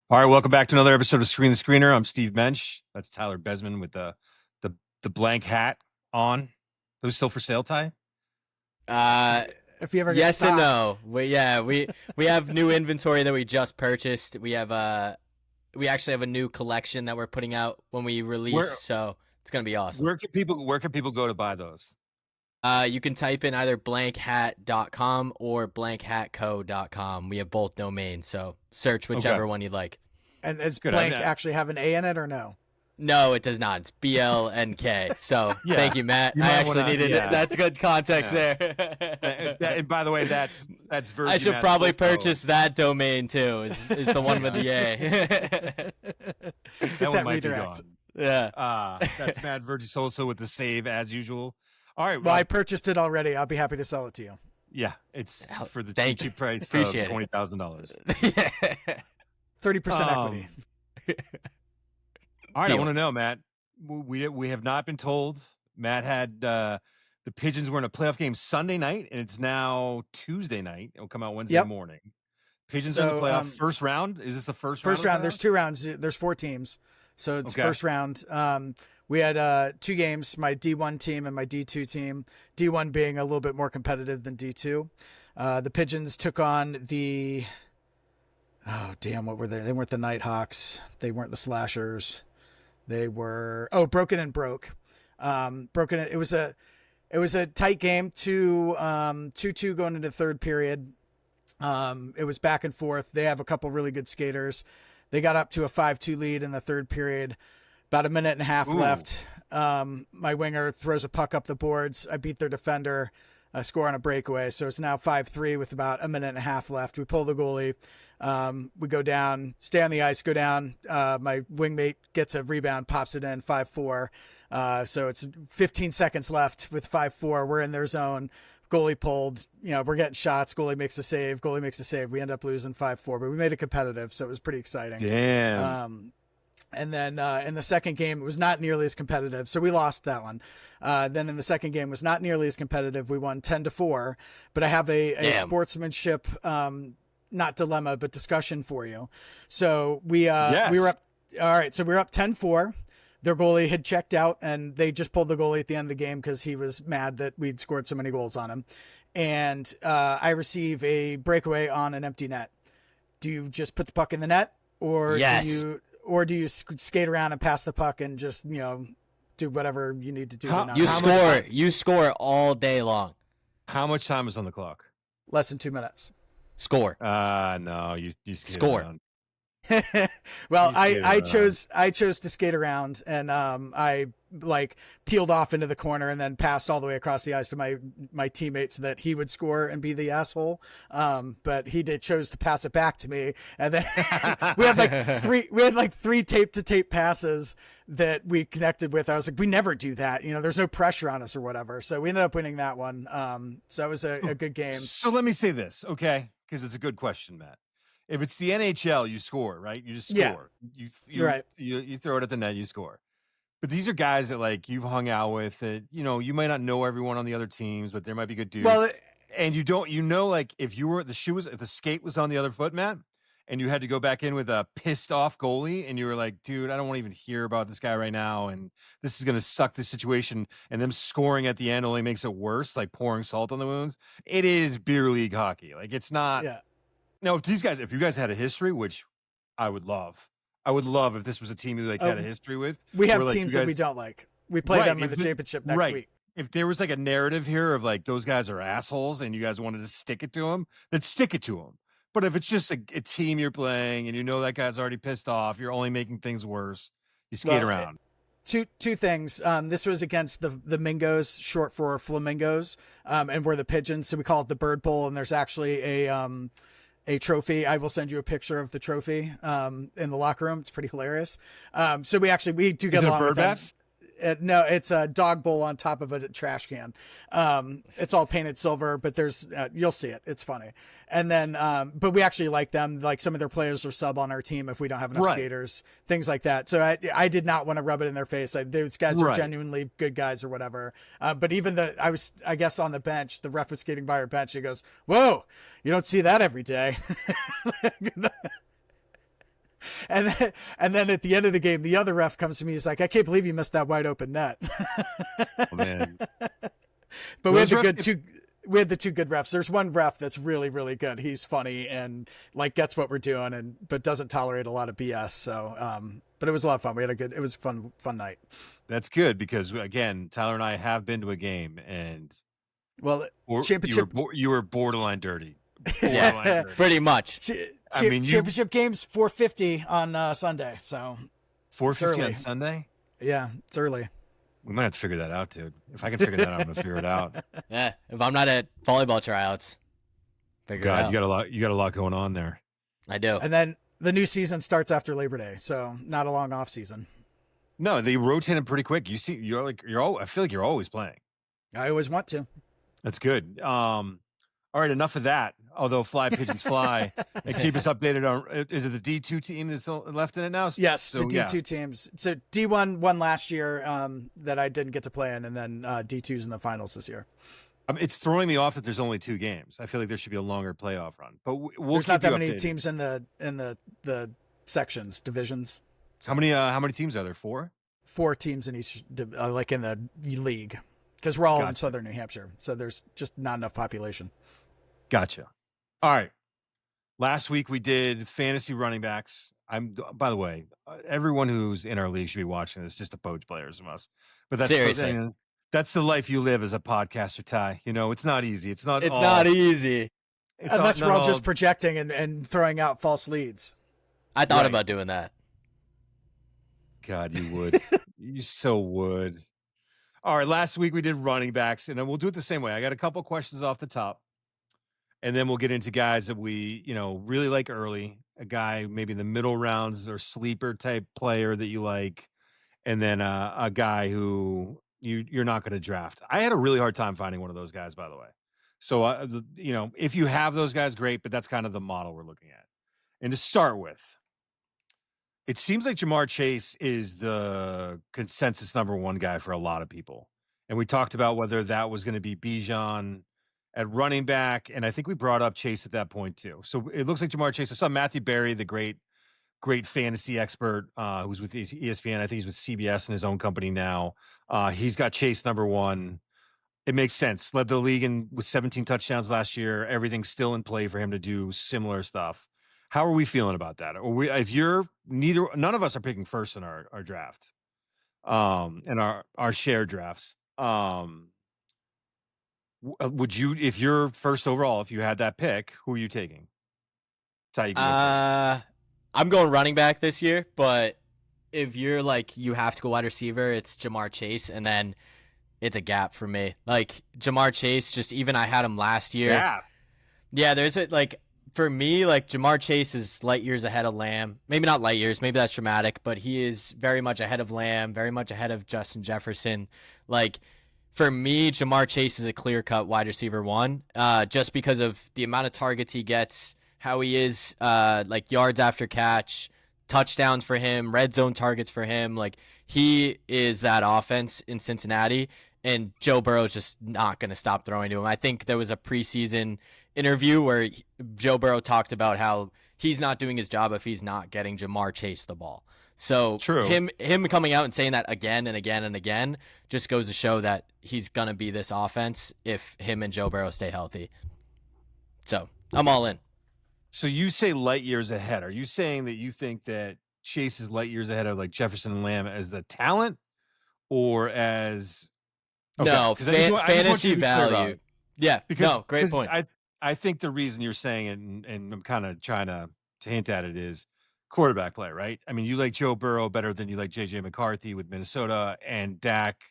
All right, welcome back to another episode of Screen the Screener. I'm Steve Mensch. That's Tyler Besman with the the blank hat on. Those still for sale, Ty? Uh, If you ever get yes and stock. no. We have new inventory that we just purchased. We actually have a new collection that we're putting out when we release, Where so it's gonna be awesome. where can people go to buy those? You can type in either blankhat.com or blankhatco.com. We have both domains, so search whichever Okay. one you'd like. And does Good. blank actually have an A in it or no? No, it does not. It's BLNK. So Yeah. thank you, Matt. You I might actually wanna- needed yeah. it. That's good context Yeah. there. And by the way, that's Virgin. I should Matt's probably photo. purchase that domain too. Is the one with the A? That one might redirect. be gone. Yeah. That's Matt Virgis with the save as usual. All right. Well, I purchased it already. I'll be happy to sell it to you. yeah, it's Hell, for the thank cheap you. price of Appreciate it. $20,000. 30% equity. All right, I Deal. want to know, Matt. We have not been told. Matt had the Pigeons were in a playoff game Sunday night, and it's now Tuesday night. It'll come out Wednesday Yep. morning. Pigeons are in the So, playoff first round. Is this the first round? First of the round. There's playoffs? 2 rounds. There's 4 teams. So it's Okay. first round. We had 2 games, my D1 team and my D2 team. D1 being a little bit more competitive than D2. The Pigeons took on the... Oh, damn, what were they? They weren't the Nighthawks. They weren't the Slashers. They were... Oh, Broken and Broke. Broken. It was a tight game, 2-2 going into third period. It was back and forth. They have a couple really good skaters. They got up to a 5-2 lead in the third period. About a minute and a half left. My winger throws a puck up the boards. I beat their defender. I score on a breakaway. So it's now 5-3 with about a minute and a half left. We pull the goalie. We go down, stay on the ice, go down. My wingmate gets a rebound, pops it in, 5-4. So it's 15 seconds left with 5-4. We're in their zone. Goalie pulled. We're getting shots. Goalie makes a save. We end up losing 5-4, but we made it competitive, so it was pretty exciting. Damn. And then in the second game, it was not nearly as competitive, so we lost that one. Then in the second game, it was not nearly as competitive. We won 10-4, but I have a sportsmanship, not dilemma, but discussion for you. So we were up. All right, so we were up 10-4. Their goalie had checked out, and they just pulled the goalie at the end of the game because he was mad that we'd scored so many goals on him. And I receive a breakaway on an empty net. Do you just put the puck in the net, or Yes. do you skate around and pass the puck and just do whatever you need to do? You score all day long. How much time is on the clock? Less than 2 minutes. Score. No, you skate Score. around. Well, You skate I chose to skate around, and I peeled off into the corner and then passed all the way across the ice to my teammates so that he would score and be the asshole. But he chose to pass it back to me, and then we had three tape to tape passes that we connected with. I was like, we never do that. There's no pressure on us or whatever. So we ended up winning that one. So that was a good game. So let me say this, okay? Because it's a good question, Matt. If it's the NHL, you score, right? You just score. Yeah. You Right. You throw it at the net, you score. But these are guys that you've hung out with. That you might not know everyone on the other teams, but there might be good dudes. Well, and you don't, if you were if the skate was on the other foot, Matt, and you had to go back in with a pissed off goalie, and you were like, dude, I don't want to even hear about this guy right now, and this is gonna suck this situation, and them scoring at the end only makes it worse, like pouring salt on the wounds. It is beer league hockey. It's not. yeah. Now, if you guys had a history, which I would love if this was a team you had a history with. We have where, teams you that we guys, don't like. We play them in the championship next week. If there was a narrative here of those guys are assholes and you guys wanted to stick it to them, then stick it to them. But if it's just a team you're playing and that guy's already pissed off, you're only making things worse. You skate around. Two things. This was against the Mingos, short for flamingos, and we're the Pigeons, so we call it the Bird Bowl. And there's actually a trophy. I will send you a picture of the trophy in the locker room. It's pretty hilarious. So we do get along with them. No, it's a dog bowl on top of a trash can. It's all painted silver, but there's you'll see it. It's funny. And then, but we actually like them. Like some of their players are sub on our team if we don't have enough skaters, things like that. So I did not want to rub it in their face. Those guys are genuinely good guys or whatever. But even I guess on the bench, the ref was skating by our bench. He goes, "Whoa, you don't see that every day." and then at the end of the game, the other ref comes to me. He's like, "I can't believe you missed that wide open net." Oh, man. But we had Those we had the two good refs. There's one ref that's really, really good. He's funny and like gets what we're doing, but doesn't tolerate a lot of BS. So, but it was a lot of fun. It was a fun night. That's good because, again, Tyler and I have been to a game, and championship. You were borderline dirty. Yeah, pretty much. Championship games 4:50 on Sunday. So 4:50 on Sunday. Yeah, it's early. We might have to figure that out, dude. If I can figure that out, I'm gonna figure it out. Yeah, if I'm not at volleyball tryouts, figure it out. You got a lot going on there. I do. And then the new season starts after Labor Day, so not a long off season. No, they rotate them pretty quick. I feel like you're always playing. I always want to. That's good. All right, enough of that. Although fly pigeons fly, and keep us updated on. Is it the D2 team that's left in it now? Yes, so, the D2 teams. So D1 won last year that I didn't get to play in, and then D2's in the finals this year. It's throwing me off that there's only 2 games. I feel like there should be a longer playoff run, but we'll there's keep not that you many updated. teams in the sections divisions. How many teams are there? 4? 4 teams in each, like in the league, because we're all in Gotcha. southern New Hampshire, so there's just not enough population. Gotcha. All right. Last week we did fantasy running backs. By the way, everyone who's in our league should be watching this just to poach players from us. But that's Seriously. That's the life you live as a podcaster, Ty. You know, it's not easy. It's not easy. Unless we're all just projecting and throwing out false leads. I thought about doing that. God, you would. You so would. All right, last week we did running backs, and then we'll do it the same way. I got a couple questions off the top, and then we'll get into guys that we, really like early. A guy maybe in the middle rounds or sleeper type player that you like, and then a guy who you're not going to draft. I had a really hard time finding one of those guys, by the way. So, if you have those guys, great, but that's kind of the model we're looking at. And to start with, it seems like Jamar Chase is the consensus number 1 guy for a lot of people. And we talked about whether that was going to be Bijan at running back. And I think we brought up Chase at that point too. So it looks like Jamar Chase. I saw Matthew Berry, the great fantasy expert, who's with ESPN. I think he's with CBS in his own company now. He's got Chase number 1. It makes sense. Led the league with 17 touchdowns last year. Everything's still in play for him to do similar stuff. How are we feeling about that? None of us are picking first in our draft, and our shared drafts. Would you, if you're first overall, if you had that pick, who are you taking? Ty, you can go first. I'm going running back this year, but if you're like you have to go wide receiver, it's Jamar Chase, and then it's a gap for me. Like Jamar Chase, just even I had him last year. Yeah. There's for me, like Jamar Chase is light years ahead of Lamb. Maybe not light years, maybe that's dramatic, but he is very much ahead of Lamb, very much ahead of Justin Jefferson. Like for me, Jamar Chase is a clear-cut wide receiver 1, just because of the amount of targets he gets, how he is, like yards after catch, touchdowns for him, red zone targets for him. Like he is that offense in Cincinnati, and Joe Burrow's just not going to stop throwing to him. I think there was a preseason interview where Joe Burrow talked about how he's not doing his job if he's not getting Jamar Chase the ball. So True. Him coming out and saying that again and again and again just goes to show that he's going to be this offense if him and Joe Burrow stay healthy. So I'm all in. So you say light years ahead. Are you saying that you think that Chase is light years ahead of like Jefferson and Lamb as the talent or as no, fantasy value. Yeah, great point. I think the reason you're saying it, and I'm kind of trying to hint at it, is quarterback play, right? I mean, you like Joe Burrow better than you like J.J. McCarthy with Minnesota, and Dak,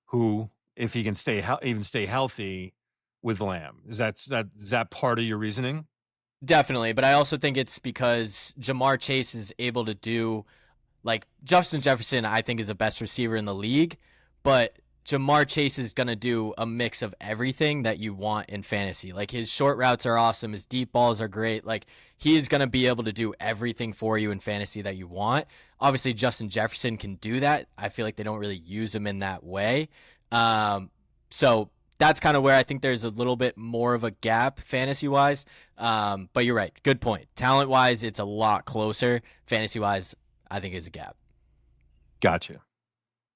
who, if he can stay healthy with Lamb. Is that part of your reasoning? Definitely, but I also think it's because Jamar Chase is able to do, like, Justin Jefferson, I think, is the best receiver in the league, but Jamar Chase is going to do a mix of everything that you want in fantasy. Like, his short routes are awesome. His deep balls are great. Like, he is going to be able to do everything for you in fantasy that you want. Obviously, Justin Jefferson can do that. I feel like they don't really use him in that way. So that's kind of where I think there's a little bit more of a gap fantasy wise. But you're right. Good point. Talent wise, it's a lot closer. Fantasy wise, I think is a gap. Gotcha.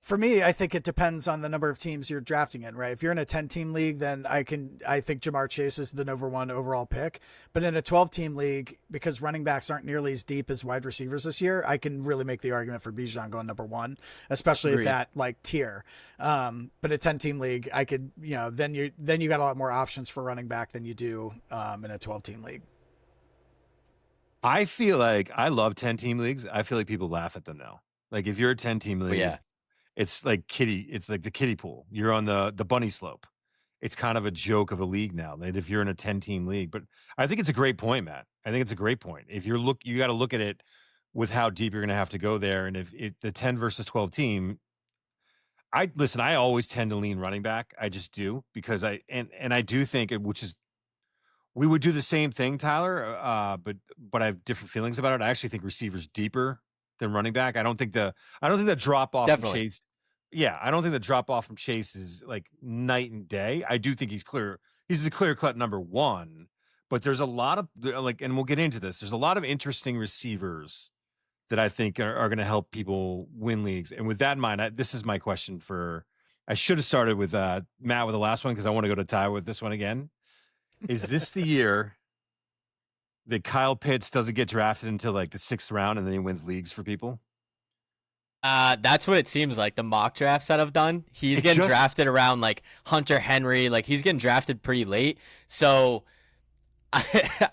For me, I think it depends on the number of teams you're drafting in, right? If you're in a 10-team league, then I think Jamar Chase is the number one overall pick. But in a 12-team league, because running backs aren't nearly as deep as wide receivers this year, I can really make the argument for Bijan going number one, especially at that like tier. But a 10-team league, I could, then you got a lot more options for running back than you do in a 12-team league. I feel like I love 10-team leagues. I feel like people laugh at them now. Like if you're a 10-team league, it's like it's like the kiddie pool. You're on the bunny slope. It's kind of a joke of a league now that if you're in a 10-team league. But I think it's a great point, Matt. I think it's a great point. If you got to look at it with how deep you're going to have to go there. And if the 10 versus 12 team, I always tend to lean running back. I just do because I do think we would do the same thing, Tyler. But I have different feelings about it. I actually think receivers deeper than running back. I don't think the drop off from Chase. Yeah, I don't think the drop off from Chase is like night and day. I do think he's the clear cut number one. But there's a lot of and we'll get into this. There's a lot of interesting receivers that I think are going to help people win leagues. And with that in mind, this is my question for. I should have started with Matt with the last one because I want to go to Ty with this one again. Is this the year that Kyle Pitts doesn't get drafted until like the 6th round and then he wins leagues for people? That's what it seems like. The mock drafts that I've done, he's getting drafted around like Hunter Henry. Like he's getting drafted pretty late. So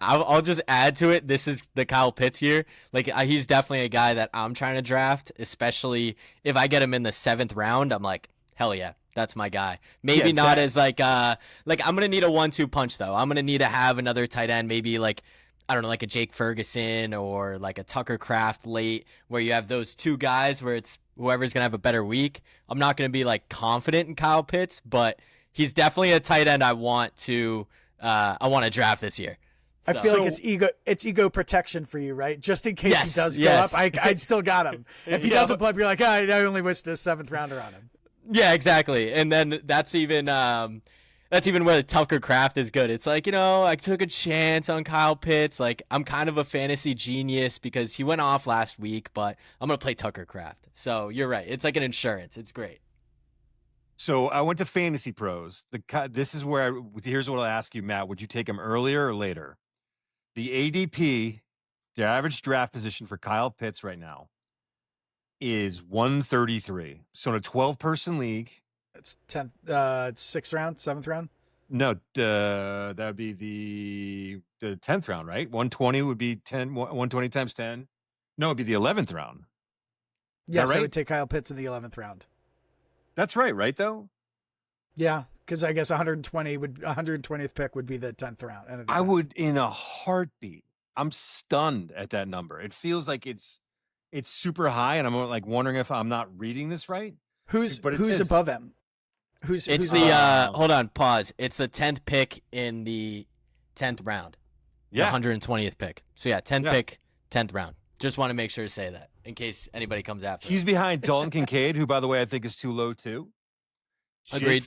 I'll just add to it. This is the Kyle Pitts year. Like he's definitely a guy that I'm trying to draft, especially if I get him in the 7th round. I'm like, hell yeah. That's my guy. Maybe not as like I'm going to need a 1-2 punch though. I'm going to need to have another tight end, maybe like, I don't know, like a Jake Ferguson or like a Tucker Kraft late where you have those two guys where it's whoever's going to have a better week. I'm not going to be like confident in Kyle Pitts, but he's definitely a tight end I want to draft this year. So. I feel like it's ego protection for you, right? Just in case he does go up, I'd still got him. If he doesn't play up, you're like, I only wasted a 7th rounder on him. Yeah, exactly. And then that's even where Tucker Kraft is good. It's like, I took a chance on Kyle Pitts. Like, I'm kind of a fantasy genius because he went off last week, but I'm going to play Tucker Kraft. So you're right. It's like an insurance. It's great. So I went to Fantasy Pros. This is where here's what I'll ask you, Matt. Would you take him earlier or later? The ADP, the average draft position for Kyle Pitts right now, is 133. So in a 12-person league, it's 10th, 6th round, 7th round. No, that would be the 10th round, right? 120 would be 120 times 10. No, it'd be the 11th round. Yes, right? I would take Kyle Pitts in the 11th round. That's right though? Yeah, because I guess 120th pick would be the 10th round. I would in a heartbeat. I'm stunned at that number. It feels like it's super high, and I'm like wondering if I'm not reading this right. Who's above him? Who's hold on, pause. It's the 10th pick in the 10th round. Yeah. The 120th pick. So 10th pick, 10th round. Just want to make sure to say that in case anybody comes after. He's behind Dalton Kincaid, who, by the way, I think is too low too. Agreed.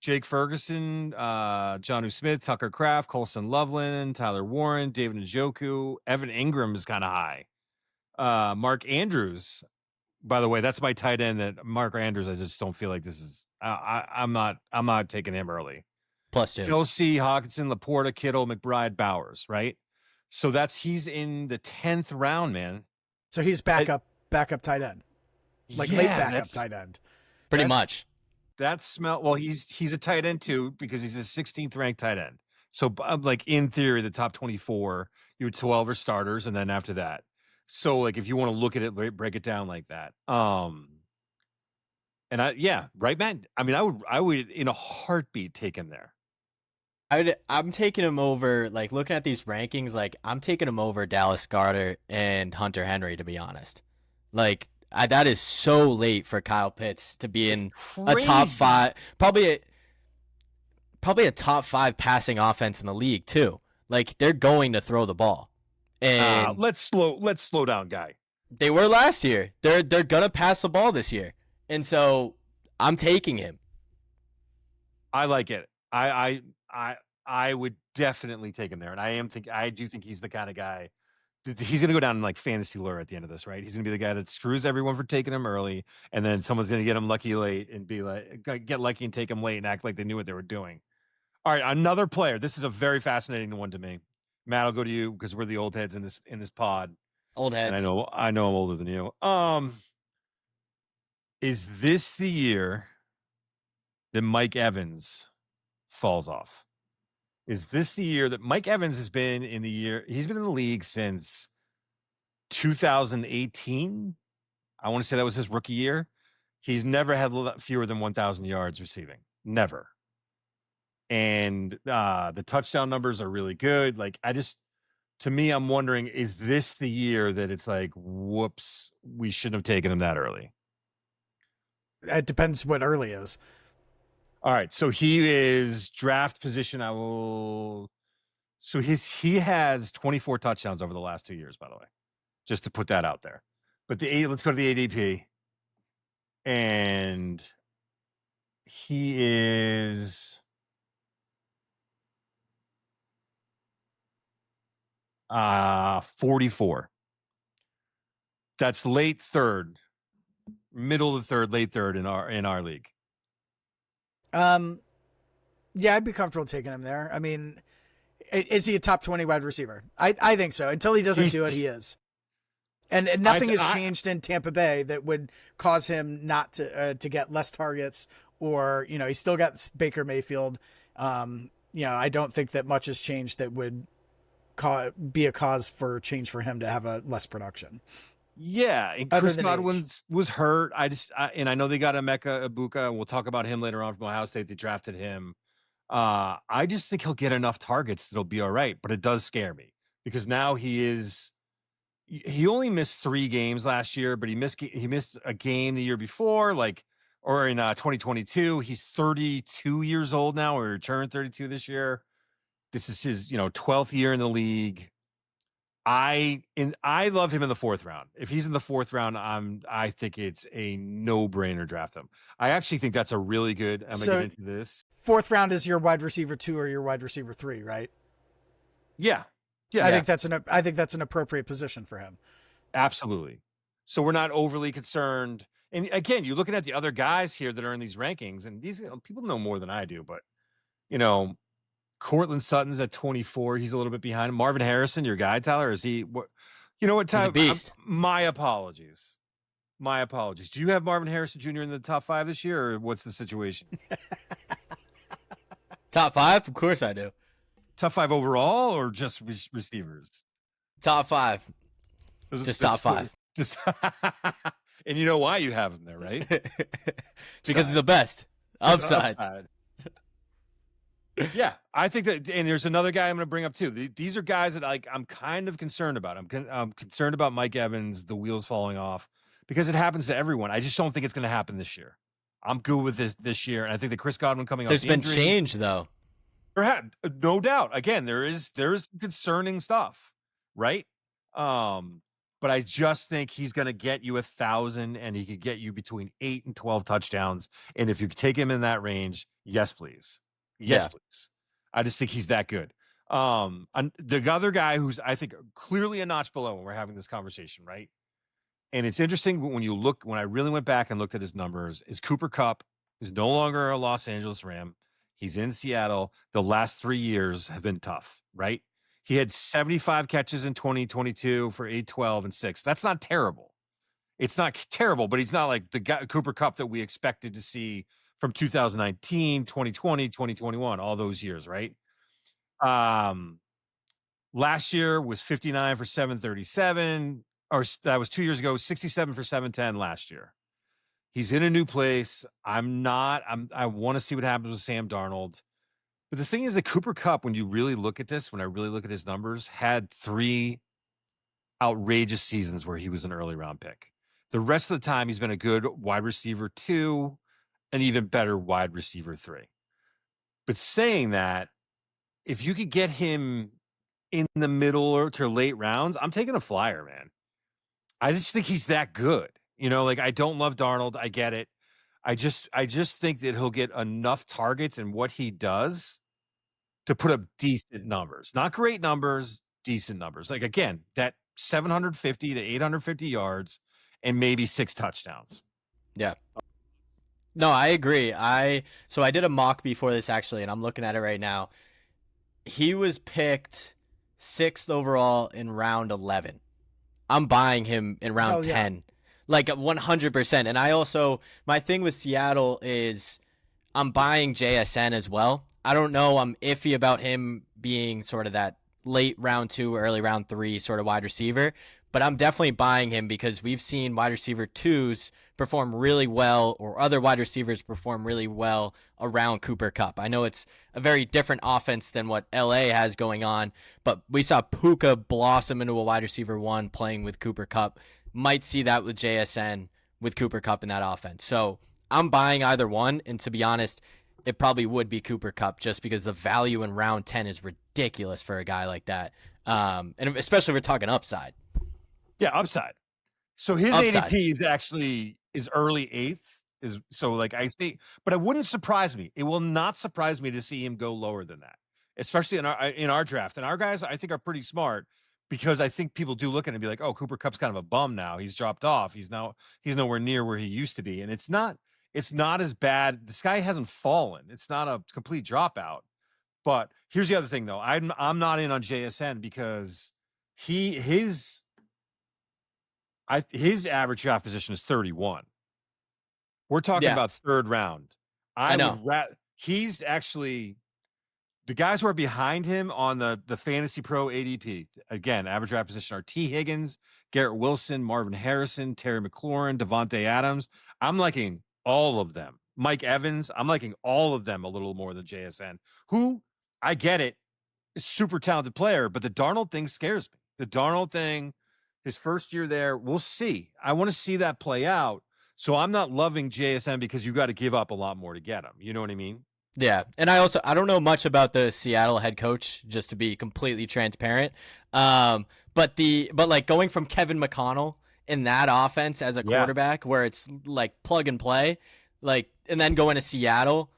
Jake Ferguson, Jonnu Smith, Tucker Kraft, Colson Loveland, Tyler Warren, David Njoku, Evan Ingram is kind of high. Mark Andrews, by the way, that's my tight end. That Mark Andrews, I just don't feel like this is. I'm not taking him early. +2. Kelsey, Hawkinson, Laporta, Kittle, McBride, Bowers, right? So he's in the 10th round, man. So he's backup tight end, late backup tight end. Pretty much. Well, he's a tight end too because he's a 16th ranked tight end. So like in theory, the top 24, you would 12 are starters, and then after that. So like if you want to look at it, break it down like that. And right, Matt. I mean, I would in a heartbeat take him there. I'm taking him over, like looking at these rankings, like I'm taking him over Dallas Goedert and Hunter Henry, to be honest. Like that is so late for Kyle Pitts to be in a top 5, probably a top 5 passing offense in the league too. Like they're going to throw the ball. And let's slow down, guy. They were last year. They're gonna pass the ball this year, and so I'm taking him. I like it. I would definitely take him there, and I do think he's the kind of guy. He's going to go down in like fantasy lore at the end of this, right? He's going to be the guy that screws everyone for taking him early, and then someone's going to get him lucky late and be like, get lucky and take him late and act like they knew what they were doing. All right, another player. This is a very fascinating one to me. Matt, I'll go to you because we're the old heads in this pod. Old heads. And I know I'm older than you. Is this the year that Mike Evans falls off? Is this the year that Mike Evans has been in the year? He's been in the league since 2018. I want to say that was his rookie year. He's never had fewer than 1,000 yards receiving. Never. And the touchdown numbers are really good. Like, to me, I'm wondering, is this the year that it's like, whoops, we shouldn't have taken him that early? It depends what early is. All right, so he is draft position. So he has 24 touchdowns over the last 2 years, by the way, just to put that out there. But let's go to the ADP, and he is 44. That's late third, middle of the third, late third in our league. Yeah, I'd be comfortable taking him there. I mean, is he a top 20 wide receiver? I think so. Until he doesn't do it, he is. And nothing has changed in Tampa Bay that would cause him not to get less targets, or, you know, he's still got Baker Mayfield. You know, I don't think that much has changed that would be a cause for change for him to have a less production. Yeah, and Chris Godwin was hurt. And I know they got Emeka Ibuka, and we'll talk about him later on from Ohio State. They drafted him. I just think he'll get enough targets that he'll be all right, but it does scare me because now he only missed 3 games last year, but he missed a game the year before, or in 2022. He's 32 years old now, or returned 32 this year. This is his 12th year in the league. I love him in the 4th round. If he's in the 4th round, I think it's a no-brainer draft him. I actually think that's a really good. I'm gonna get into this. 4th round is your wide receiver 2 or your wide receiver 3, right? Yeah. I think that's an appropriate position for him. Absolutely. So we're not overly concerned. And again, you're looking at the other guys here that are in these rankings, and these people know more than I do, but Cortland Sutton's at 24. He's a little bit behind. Marvin Harrison, your guy, Tyler, is he? What? You know what, Tyler? He's a beast. My apologies. Do you have Marvin Harrison Jr. in the top 5 this year, or what's the situation? Top 5? Of course I do. Top 5 overall, or just receivers? Top 5. Just top 5. Just and you know why you have him there, right? Because he's the best. Upside. Yeah, I think that, and there's another guy I'm going to bring up too. These are guys that I'm kind of concerned about. I'm concerned about Mike Evans, the wheels falling off, because it happens to everyone. I just don't think it's going to happen this year. I'm good with this year, and I think that Chris Godwin coming off There's been injury, change though. No doubt. Again, there is concerning stuff, right? But I just think he's going to get you 1,000, and he could get you between 8 and 12 touchdowns. And if you take him in that range, yes, please. Yes, please. I just think he's that good. The other guy who's, I think, clearly a notch below when we're having this conversation, right? And it's interesting when I really went back and looked at his numbers, is Cooper Kupp, who's no longer a Los Angeles Ram. He's in Seattle. The last 3 years have been tough, right? He had 75 catches in 2022 for 812 and 6. That's not terrible. It's not terrible, but he's not like the guy, Cooper Kupp, that we expected to see from 2019, 2020, 2021, all those years, right? Last year was 59 for 737, or that was 2 years ago, 67 for 710 last year. He's in a new place. I want to see what happens with Sam Darnold. But the thing is that Cooper Kupp, when I really look at his numbers, had 3 outrageous seasons where he was an early round pick. The rest of the time, he's been a good wide receiver 2, an even better wide receiver 3. But saying that, if you could get him in the middle or to late rounds, I'm taking a flyer, man. I just think he's that good. I don't love Darnold. I get it. I just think that he'll get enough targets in what he does to put up decent numbers. Not great numbers, decent numbers. Like, again, that 750 to 850 yards and maybe 6 touchdowns. Yeah. No, I agree. So I did a mock before this actually, and I'm looking at it right now. He was picked 6th overall in round 11. I'm buying him in round 10. Like 100%. And I also, my thing with Seattle is I'm buying JSN as well. I don't know. I'm iffy about him being sort of that late round 2, early round 3 sort of wide receiver. But I'm definitely buying him because we've seen wide receiver 2s perform really well, or other wide receivers perform really well around Cooper Kupp. I know it's a very different offense than what LA has going on, but we saw Puka blossom into a wide receiver 1 playing with Cooper Kupp. Might see that with JSN with Cooper Kupp in that offense. So I'm buying either one, and to be honest, it probably would be Cooper Kupp just because the value in round 10 is ridiculous for a guy like that. And especially if we're talking upside. Yeah, upside. So his Upside. ADP is early 8th. So like I say, but it wouldn't surprise me. It will not surprise me to see him go lower than that, especially in our draft. And our guys, I think, are pretty smart because I think people do look at it and be like, "Oh, Cooper Kupp's kind of a bum now. He's dropped off. He's nowhere near where he used to be." And it's not as bad. This guy hasn't fallen. It's not a complete dropout. But here's the other thing, though. I'm not in on JSN because his average draft position is 31. We're talking about 3rd round. I know. He's actually the guys who are behind him on the Fantasy Pro ADP. Again, average draft position are T. Higgins, Garrett Wilson, Marvin Harrison, Terry McLaurin, Devontae Adams. I'm liking all of them. Mike Evans, I'm liking all of them a little more than JSN, who, I get it, is super talented player, but the Darnold thing scares me. The Darnold thing, his first year there, we'll see. I want to see that play out. So I'm not loving JSN because you got to give up a lot more to get him. You know what I mean? Yeah. And I don't know much about the Seattle head coach, just to be completely transparent. But like going from Kevin McConnell in that offense as a quarterback where it's like plug and play, like, and then going to Seattle,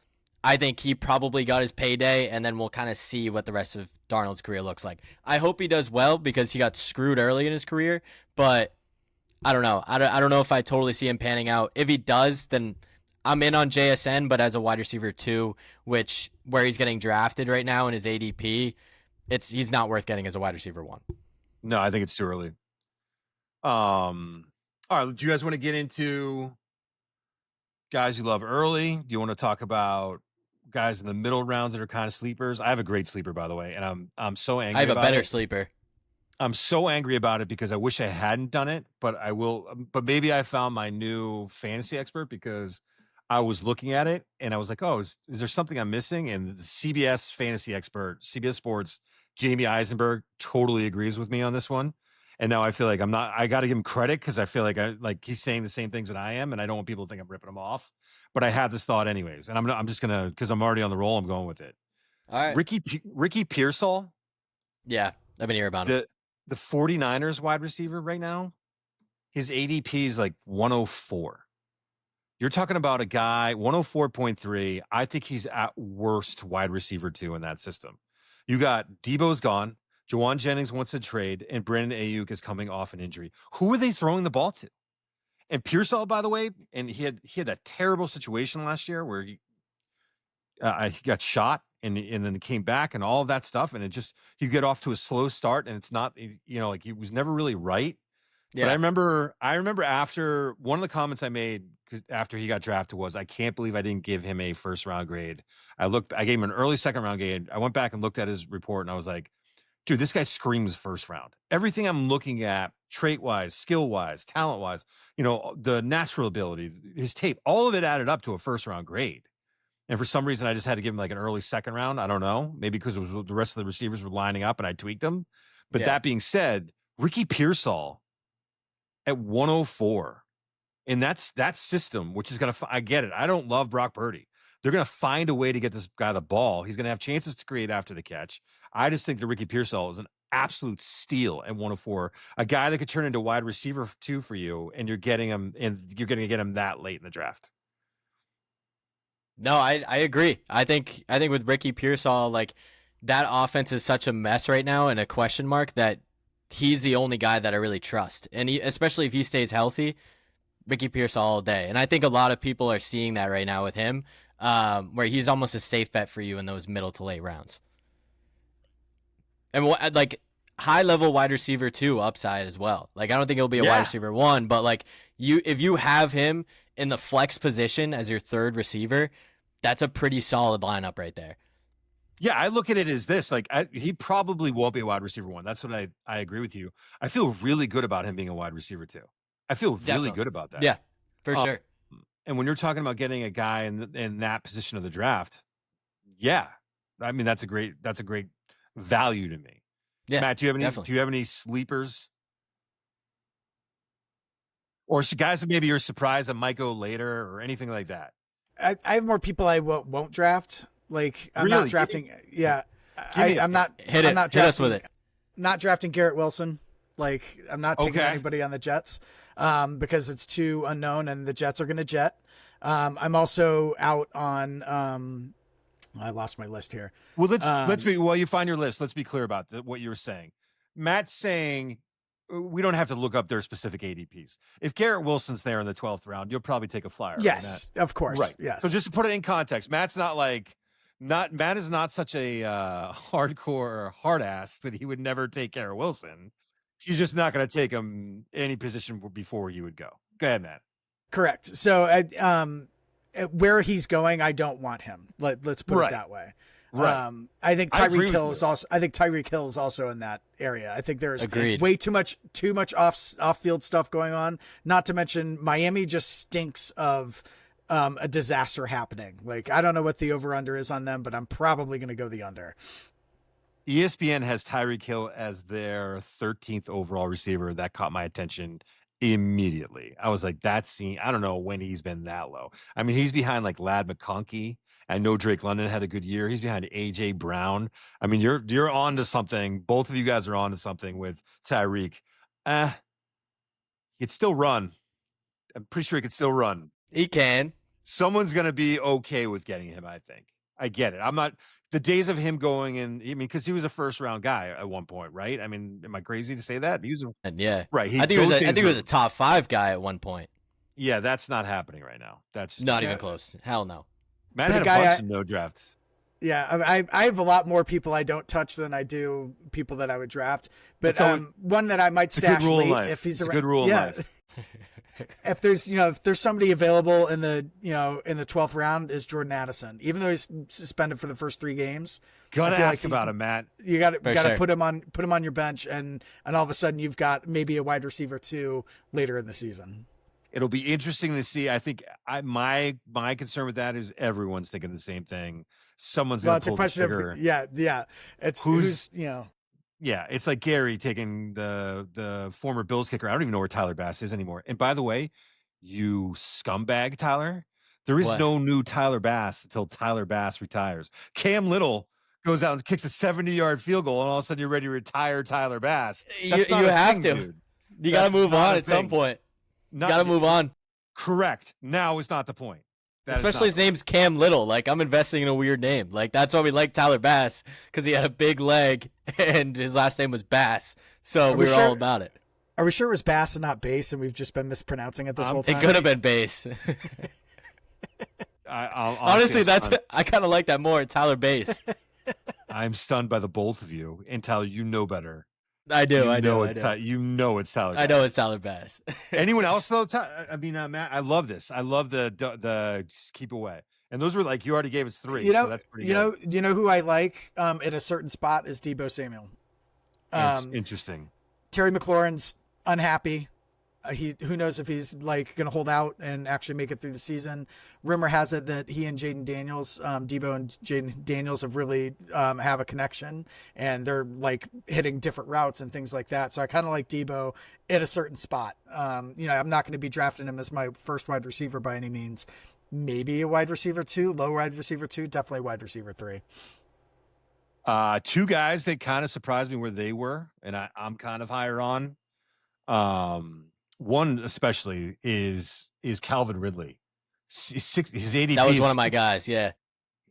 I think he probably got his payday, and then we'll kind of see what the rest of Darnold's career looks like. I hope he does well because he got screwed early in his career, but I don't know. I don't know if I totally see him panning out. If he does, then I'm in on JSN, but as a wide receiver 2, where he's getting drafted right now in his ADP, he's not worth getting as a wide receiver 1. No, I think it's too early. All right, do you guys want to get into guys you love early? Do you want to talk about guys in the middle rounds that are kind of sleepers? I have a great sleeper, by the way, and I'm so angry. I have a better sleeper. I'm so angry about it because I wish I hadn't done it, but I will. But maybe I found my new fantasy expert because I was looking at it and I was like, "Oh, is there something I'm missing?" And the CBS fantasy expert, CBS Sports, Jamie Eisenberg, totally agrees with me on this one. And now I feel like I got to give him credit because I feel like he's saying the same things that I am, and I don't want people to think I'm ripping him off. But I had this thought anyways, and I'm just gonna, because I'm already on the roll. I'm going with it. All right, Ricky Pearsall. Yeah, I've been hearing about it. The 49ers wide receiver right now, his ADP is like 104. You're talking about a guy 104.3. I think he's at worst wide receiver 2 in that system. You got Debo's gone. Jawan Jennings wants to trade, and Brandon Ayuk is coming off an injury. Who are they throwing the ball to? And Pearsall, by the way, and he had that terrible situation last year where he got shot and then came back and all of that stuff, and you get off to a slow start, and it's not, like he was never really right. Yeah. But I remember after one of the comments I made after he got drafted was, I can't believe I didn't give him a first round grade. I gave him an early second round grade. I went back and looked at his report, and I was like, dude, this guy screams first round. Everything I'm looking at, trait wise, skill wise, talent wise, the natural ability, his tape, all of it added up to a first round grade. And for some reason, I just had to give him like an early second round. I don't know. Maybe because it was the rest of the receivers were lining up and I tweaked them. But that being said, Ricky Pearsall at 104 in that system, which is going to, I get it. I don't love Brock Purdy. They're going to find a way to get this guy the ball. He's going to have chances to create after the catch. I just think that Ricky Pearsall is an absolute steal at 104, a guy that could turn into wide receiver 2 for you, and you're getting him, and you're going to get him that late in the draft. No, I agree. I think with Ricky Pearsall, like that offense is such a mess right now and a question mark that he's the only guy that I really trust. And especially if he stays healthy, Ricky Pearsall all day. And I think a lot of people are seeing that right now with him, where he's almost a safe bet for you in those middle to late rounds. And like high level wide receiver 2 upside as well. Like I don't think he'll be a wide receiver 1, but like if you have him in the flex position as your third receiver, that's a pretty solid lineup right there. Yeah, I look at it as this. Like he probably won't be a wide receiver 1. That's what I agree with you. I feel really good about him being a wide receiver 2. I feel really good about that. Yeah, for sure. And when you're talking about getting a guy in that position of the draft, yeah, I mean that's a great value to me. Yeah, Matt, do you have any sleepers? Or guys that maybe you're surprised that might go later or anything like that? I have more people I won't draft. Like I'm Really? not drafting. I'm not. Hit us with it. Not drafting Garrett Wilson. Like I'm not taking anybody on the Jets because it's too unknown and the Jets are going to jet. I'm also out on. I lost my list here. Well, let's be while you find your list. Let's be clear about what you were saying. Matt's saying we don't have to look up their specific ADPs. If Garrett Wilson's there in the 12th round, you'll probably take a flyer. Yes, of course. Right. Yes. So just to put it in context, Matt is not such a hardcore hard ass that he would never take Garrett Wilson. He's just not going to take him any position before you would go. Go ahead, Matt. Correct. So, where he's going, I don't want him. Let's put it that way. Right. I think Tyreek Hill is also. I think Tyreek Hill is also in that area. I think there's way too much off field stuff going on. Not to mention Miami just stinks of a disaster happening. Like I don't know what the over under is on them, but I'm probably going to go the under. ESPN has Tyreek Hill as their 13th overall receiver. That caught my attention immediately. I was like, I don't know when he's been that low. I mean, he's behind like Lad McConkey. I know Drake London had a good year. He's behind AJ Brown. I mean, you're on to something. Both of you guys are on to something with Tyreek. He could still run. I'm pretty sure he could still run. He can. Someone's going to be okay with getting him, I think. I get it. I'm not the days of him going in. I mean, because he was a first round guy at one point, right? I mean, am I crazy to say that? He was right. I think he was a top 5 guy at one point. Yeah, that's not happening right now. That's just not even close. Hell no. Matt had a bunch of no drafts. Yeah, I have a lot more people I don't touch than I do people that I would draft. But one that I might stash late if he's a good rule. Yeah. If there's somebody available in the 12th round is Jordan Addison, even though he's suspended for the first 3 games. Gotta ask about him, Matt. You got to put him on your bench, and all of a sudden you've got maybe a wide receiver 2 later in the season. It'll be interesting to see. I think my concern with that is everyone's thinking the same thing. Someone's going to pull the trigger. It's who's Yeah, it's like Gary taking the former Bills kicker. I don't even know where Tyler Bass is anymore. And by the way, you scumbag, Tyler, there is no new Tyler Bass until Tyler Bass retires. Cam Little goes out and kicks a 70-yard field goal, and all of a sudden you're ready to retire Tyler Bass. You have to. Dude. You got to move on at some point. You got to move on. Correct. Now is not the point. Especially his name's Cam Little. Like, I'm investing in a weird name. Like, that's why we like Tyler Bass, because he had a big leg and his last name was Bass. So we were all about it. Are we sure it was Bass and not Bass, and we've just been mispronouncing it this whole time? It could have been Bass. Honestly, I kind of like that more. Tyler Bass. I'm stunned by the both of you until you know better. I know it's Tyler Bass. I know it's Tyler Bass. Anyone else though? I mean, Matt, I love this. I love the just keep away. And those were like you already gave us 3. So that's pretty good. You know who I like at a certain spot is Deebo Samuel. Interesting. Terry McLaurin's unhappy. Who knows if he's like going to hold out and actually make it through the season. Rumor has it that he and Jaden Daniels, Deebo and Jaden Daniels have really have a connection, and they're like hitting different routes and things like that. So I kind of like Deebo at a certain spot. I'm not going to be drafting him as my first wide receiver by any means. Maybe a wide receiver 2, low wide receiver 2, definitely wide receiver 3. 2 guys that kind of surprised me where they were, and I'm kind of higher on. One especially is Calvin Ridley. His ADP That was is one of my guys. Yeah.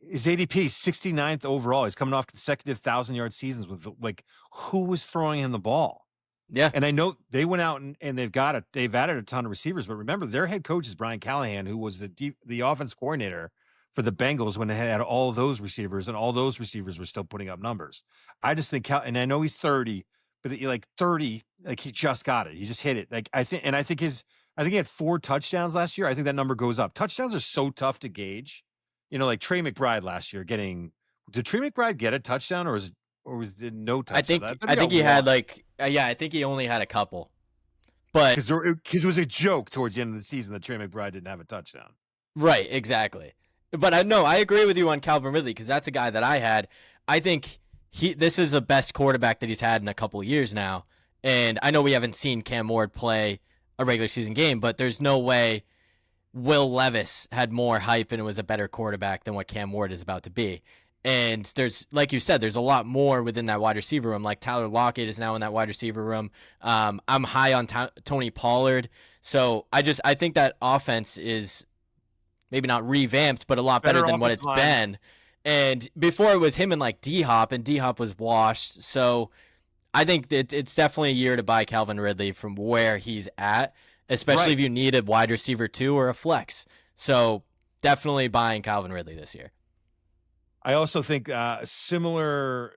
His ADP is 69th overall. He's coming off consecutive 1,000-yard seasons with like who was throwing him the ball? Yeah. And I know they went out and they've added a ton of receivers, but remember their head coach is Brian Callahan, who was the offense coordinator for the Bengals when they had all those receivers, and all those receivers were still putting up numbers. I just think, and I know he's 30, but like 30, like he just got it. He just hit it. Like I think he had 4 touchdowns last year. I think that number goes up. Touchdowns are so tough to gauge. Like Trey McBride last year did Trey McBride get a touchdown or was it no touchdown? I think he had I think he only had a couple. But because it was a joke towards the end of the season that Trey McBride didn't have a touchdown. Right, exactly. But I agree with you on Calvin Ridley because that's a guy that I had. I think this is the best quarterback that he's had in a couple of years now. And I know we haven't seen Cam Ward play a regular season game, but there's no way Will Levis had more hype and was a better quarterback than what Cam Ward is about to be. And there's, like you said, there's a lot more within that wide receiver room. Like Tyler Lockett is now in that wide receiver room. I'm high on Tony Pollard. So I think that offense is maybe not revamped, but a lot better than what it's been. And before it was him and like D-Hop, and D-Hop was washed. So I think that it's definitely a year to buy Calvin Ridley from where he's at, especially if you need a wide receiver 2 or a flex. So definitely buying Calvin Ridley this year. I also think similar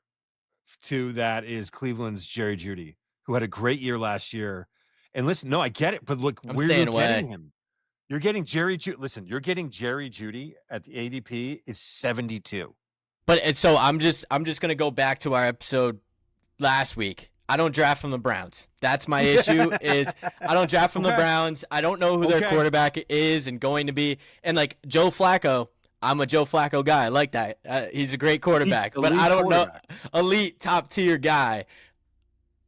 to that is Cleveland's Jerry Jeudy, who had a great year last year. And listen, no, I get it, but look where you're getting him. You're getting Jerry Jeudy. Listen, you're getting Jerry Jeudy at the ADP is 72. But so I'm just gonna go back to our episode last week. I don't draft from the Browns. That's my issue. Is I don't draft from the Browns. I don't know who their quarterback is and going to be. And like Joe Flacco, I'm a Joe Flacco guy. I like that. He's a great quarterback, but I don't know elite top tier guy.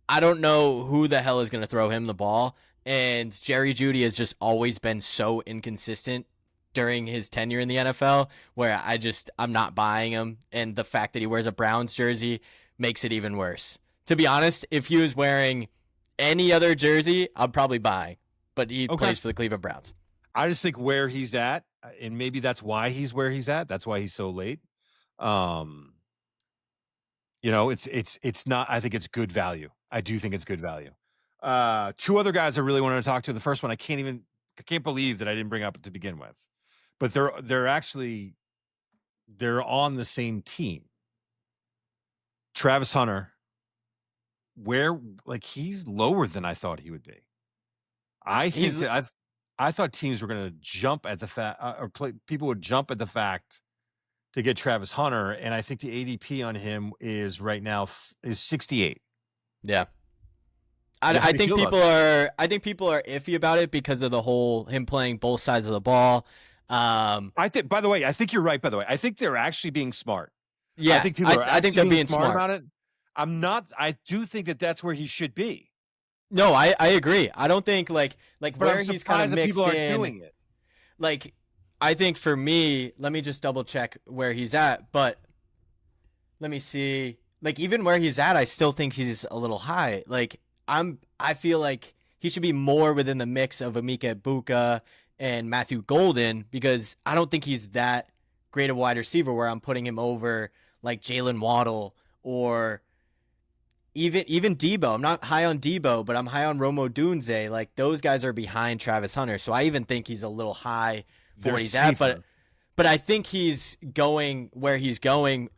I don't know who the hell is going to throw him the ball. And Jerry Jeudy has just always been so inconsistent during his tenure in the NFL where I'm not buying him. And the fact that he wears a Browns jersey makes it even worse. To be honest, if he was wearing any other jersey, I'm probably buying. But he plays for the Cleveland Browns. I just think where he's at, and maybe that's why he's where he's at. That's why he's so late. It's not. I think it's good value. I do think it's good value. 2 other guys I really wanted to talk to. The first one I can't believe that I didn't bring up to begin with, but they're on the same team. Travis Hunter, he's lower than I thought he would be. I thought teams were going to jump at the fact, people would jump at the fact to get Travis Hunter, and I think the ADP on him is right now is 68. Yeah. I think people are iffy about it because of the whole him playing both sides of the ball. I think, by the way, you're right. By the way, I think they're actually being smart. Yeah, I think people are. I think they're being smart about it. I'm not. I do think that that's where he should be. No, I agree. I don't think like but where I'm he's kind of mixed people aren't in. Doing it. Like, I think for me, let me just double check where he's at. But let me see. Like even where he's at, I still think he's a little high. Like I feel like he should be more within the mix of Emeka Egbuka and Matthew Golden because I don't think he's that great a wide receiver where I'm putting him over like Jalen Waddle or even Debo. I'm not high on Debo, but I'm high on Rome Odunze. Like those guys are behind Travis Hunter, so I even think he's a little high for where he's at. But I think he's going where he's going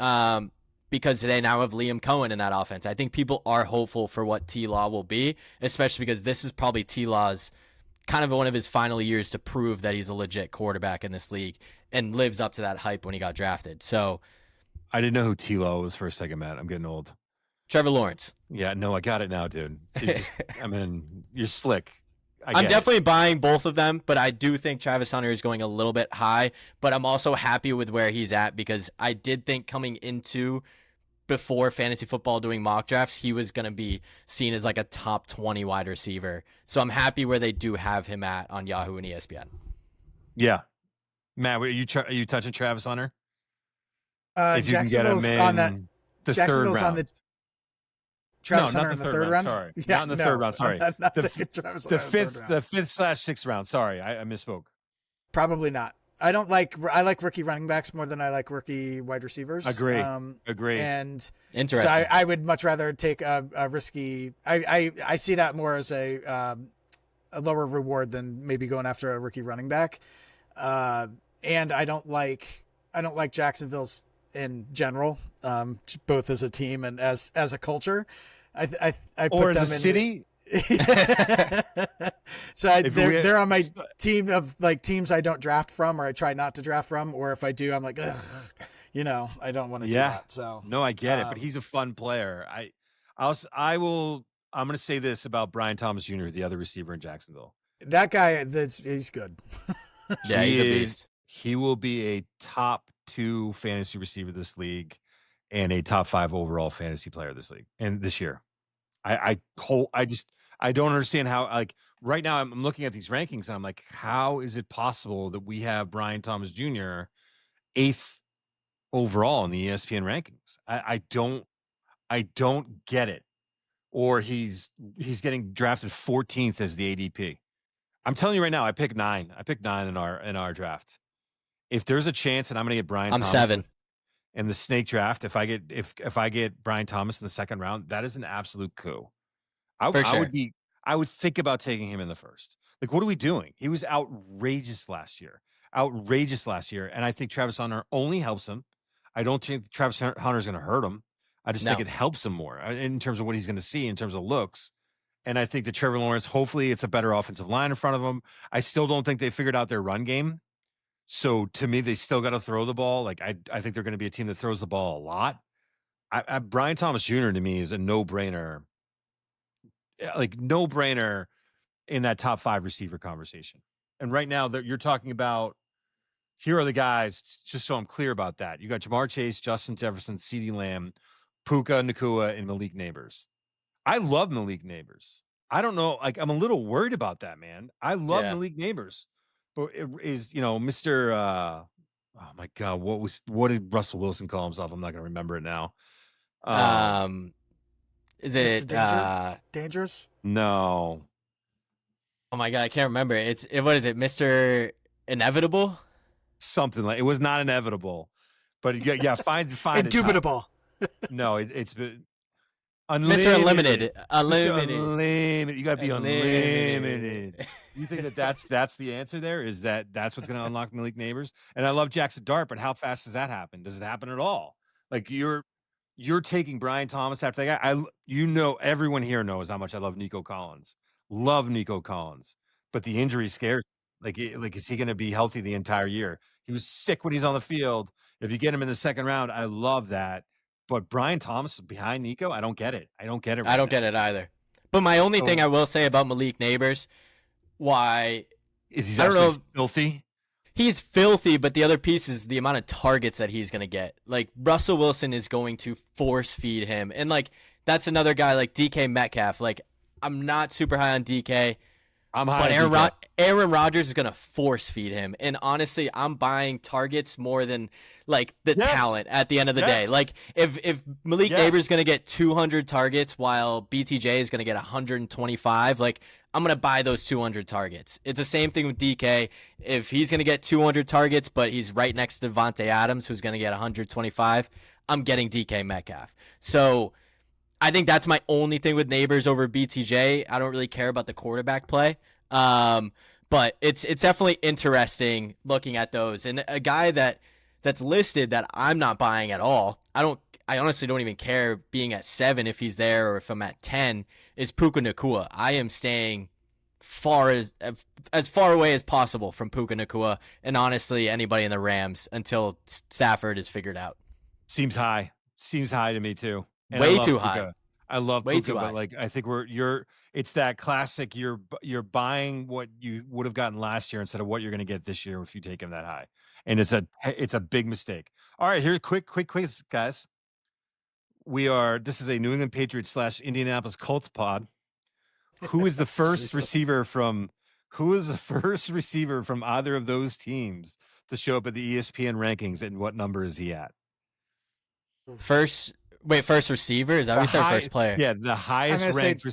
because they now have Liam Cohen in that offense. I think people are hopeful for what T-Law will be, especially because this is probably T-Law's kind of one of his final years to prove that he's a legit quarterback in this league and lives up to that hype when he got drafted. So I didn't know who T-Law was for a second, Matt. I'm getting old. Trevor Lawrence. Yeah, no, I got it now, dude. You're slick. I'm definitely buying both of them, but I do think Travis Hunter is going a little bit high, but I'm also happy with where he's at because I did think coming into before fantasy football doing mock drafts, he was going to be seen as like a top 20 wide receiver. So I'm happy where they do have him at on Yahoo and ESPN. Yeah. Matt, are you touching Travis Hunter? If you can get him in on that, the third round. On the Travis Hunter in the third round. Sorry, yeah, not in the third round. Sorry, the fifth/6th round. Sorry, I misspoke. Probably not. I like rookie running backs more than I like rookie wide receivers. Agree. And Interesting. so I would much rather take a risky. I see that more as a lower reward than maybe going after a rookie running back. And I don't like Jacksonville's in general, both as a team and as a culture. I put Or them as a in city. So they're on my team of like teams I don't draft from, or I try not to draft from, or if I do, I'm like, ugh, I don't want to do that. So no, I get it, but he's a fun player. I'm going to say this about Brian Thomas Jr., the other receiver in Jacksonville. That guy, he's good. Yeah, he's a beast. He will be a top 2 fantasy receiver this league and a top 5 overall fantasy player this league and this year. I don't understand how, like, right now I'm looking at these rankings and I'm like, how is it possible that we have Brian Thomas Jr. 8th overall in the ESPN rankings? I don't get it. Or he's getting drafted 14th as the ADP. I'm telling you right now, I picked 9 in our draft. If there's a chance and I'm going to get Brian Thomas 7 in the snake draft, if I get Brian Thomas in the second round, that is an absolute coup. I would think about taking him in the first. Like, what are we doing? He was outrageous last year. And I think Travis Hunter only helps him. I don't think Travis Hunter is going to hurt him. I just think it helps him more in terms of what he's going to see in terms of looks. And I think that Trevor Lawrence, hopefully it's a better offensive line in front of him. I still don't think they figured out their run game. So to me, they still got to throw the ball. Like, I think they're going to be a team that throws the ball a lot. Brian Thomas Jr. to me is a no-brainer. Like, no-brainer in that top 5 receiver conversation. And right now that you're talking about, here are the guys, just so I'm clear about that. You got Jamar Chase, Justin Jefferson, CeeDee Lamb, Puka Nacua, and Malik Neighbors. I love Malik Neighbors. I don't know, like, I'm a little worried about that, man. I love Malik Neighbors. But it is, Mr. Oh my God, what did Russell Wilson call himself? I'm not gonna remember it now. Is it dangerous? No. Oh my God, I can't remember. What is it, Mr. Inevitable? Something like, it was not inevitable, but find indubitable. No, it's unlimited. Mr. Unlimited. Unlimited. You gotta be unlimited. You think that's the answer there? Is that's what's gonna unlock Malik Neighbors? And I love Jackson Dart, but how fast does that happen? Does it happen at all? Like, you're taking Brian Thomas after that guy. Everyone here knows how much I love Nico Collins. Love Nico Collins, but the injury scares. Like, is he going to be healthy the entire year? He was sick when he's on the field. If you get him in the second round, I love that. But Brian Thomas behind Nico, I don't get it. I don't get it. I don't get it either. But my only thing I will say about Malik Neighbors, why is he's actually filthy? He's filthy, but the other piece is the amount of targets that he's going to get. Like, Russell Wilson is going to force feed him. And, like, that's another guy like DK Metcalf. Like, I'm not super high on DK. I'm high but Aaron Rodgers is going to force feed him. And honestly, I'm buying targets more than, like, the talent at the end of the day. Like, if Malik Neighbors is going to get 200 targets while BTJ is going to get 125, like, I'm going to buy those 200 targets. It's the same thing with DK. If he's going to get 200 targets, but he's right next to Devontae Adams, who's going to get 125, I'm getting DK Metcalf. So I think that's my only thing with Neighbors over BTJ. I don't really care about the quarterback play. But it's definitely interesting looking at those. And a guy that's listed that I'm not buying at all, I honestly don't even care being at 7 if he's there or if I'm at 10, is Puka Nacua. I am staying as far away as possible from Puka Nacua and honestly anybody in the Rams until Stafford is figured out. Seems high to me too. And way too high. I love way Puka, too high. But like, I think it's that classic. You're buying what you would have gotten last year instead of what you're going to get this year if you take him that high, and it's a big mistake. All right, here's quick quiz, guys. This is a New England Patriots / Indianapolis Colts pod. Who is the first receiver from either of those teams to show up at the ESPN rankings, and what number is he at? First receiver? Is that what you said? First player? Yeah, the highest ranked.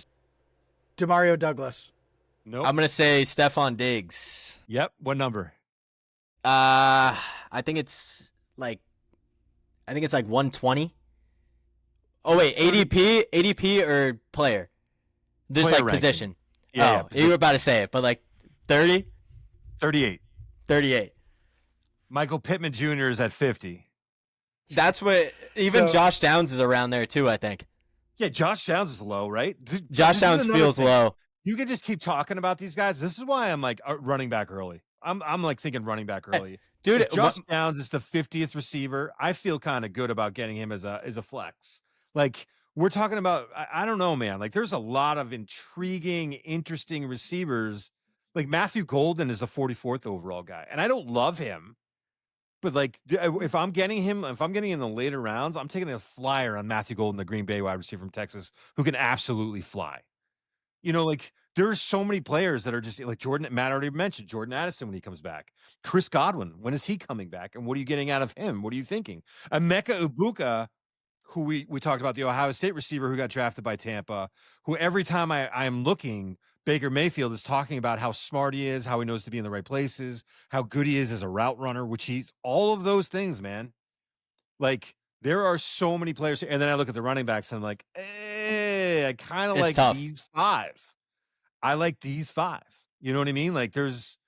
Demario Douglas. Nope. I'm going to say Stephon Diggs. Yep. What number? I think it's like 120. Oh wait, ADP or player? There's Player like ranking. position. Yeah, you were about to say it, but like 30, 38. 38. Michael Pittman Jr. is at 50. That's what even Josh Downs is around there too, I think. Yeah, Josh Downs is low, right? Josh Downs feels low. You can just keep talking about these guys. This is why I'm like running back early. I'm like thinking running back early. Dude, if Josh Downs is the 50th receiver, I feel kind of good about getting him as a flex. Like we're talking about, I don't know, man. Like there's a lot of intriguing, interesting receivers. Like Matthew Golden is a 44th overall guy, and I don't love him. But like, if I'm getting in the later rounds, I'm taking a flyer on Matthew Golden, the Green Bay wide receiver from Texas, who can absolutely fly. You know, like there's so many players that are just like Matt already mentioned Jordan Addison when he comes back. Chris Godwin, when is he coming back? And what are you getting out of him? What are you thinking? Emeka Ibuka, who we talked about, the Ohio State receiver who got drafted by Tampa, who every time I am looking, Baker Mayfield is talking about how smart he is, how he knows to be in the right places, how good he is as a route runner, which he's all of those things, man. Like there are so many players. And then I look at the running backs and I'm like, I kind of like tough. these five. I like these five. You know what I mean? Like there's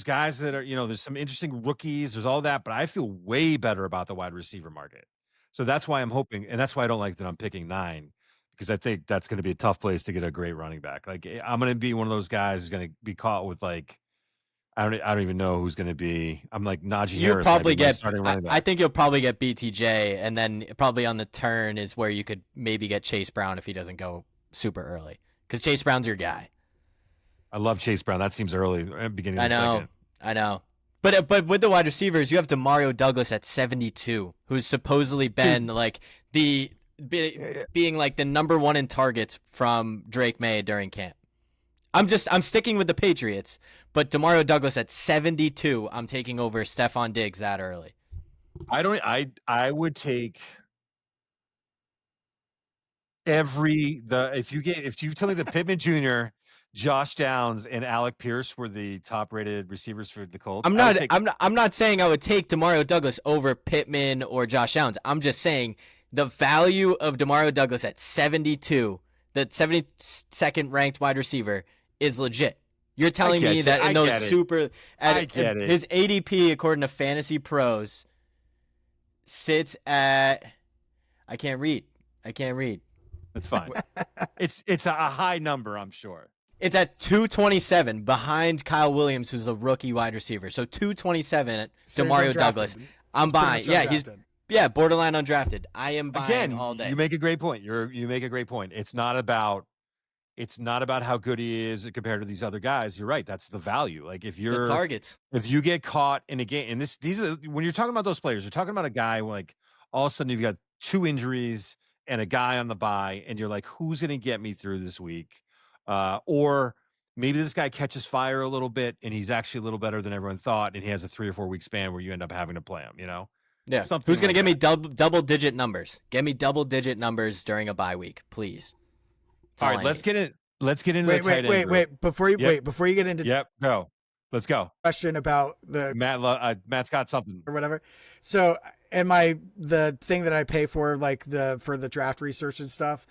guys that are, there's some interesting rookies. There's all that, but I feel way better about the wide receiver market. So that's why I'm hoping, and that's why I don't like that I'm picking 9, because I think that's going to be a tough place to get a great running back. Like I'm going to be one of those guys who's going to be caught with like, I don't even know who's going to be. I'm like Najee Harris. Probably get. I think you'll probably get BTJ, and then probably on the turn is where you could maybe get Chase Brown if he doesn't go super early, because Chase Brown's your guy. I love Chase Brown. That seems early, beginning of the second. I know. But with the wide receivers, you have Demario Douglas at 72, who's supposedly been like being like the number 1 in targets from Drake May during camp. I'm sticking with the Patriots, but Demario Douglas at 72, I'm taking over Stephon Diggs that early. I would take if you tell me that Pittman Jr., Josh Downs, and Alec Pierce were the top-rated receivers for the Colts. I'm not saying I would take Demario Douglas over Pittman or Josh Downs. I'm just saying the value of Demario Douglas at 72, the 72nd ranked wide receiver, is legit. You're telling me that in those super his ADP according to Fantasy Pros sits at I can't read. That's fine. It's a high number, I'm sure. It's at 227 behind Kyle Williams, who's a rookie wide receiver. So 227 at Demario Douglas. I'm buying. Yeah, he's borderline undrafted. I am buying all day. You make a great point. You make a great point. It's not about how good he is compared to these other guys. You're right. That's the value. Like if you're the targets, if you get caught in a game, and these are when you're talking about those players, you're talking about a guy like all of a sudden you've got 2 injuries and a guy on the bye, and you're like, who's going to get me through this week? Or maybe this guy catches fire a little bit and he's actually a little better than everyone thought, and he has a 3 or 4 week span where you end up having to play him, Yeah. Who's going to give me double digit numbers? Give me double digit numbers during a bye week, please. All right, let's get into the tight end group. Wait, before you get into go. Let's go. Question about the Matt's got something or whatever. So, the thing that I pay for, like for the draft research and stuff,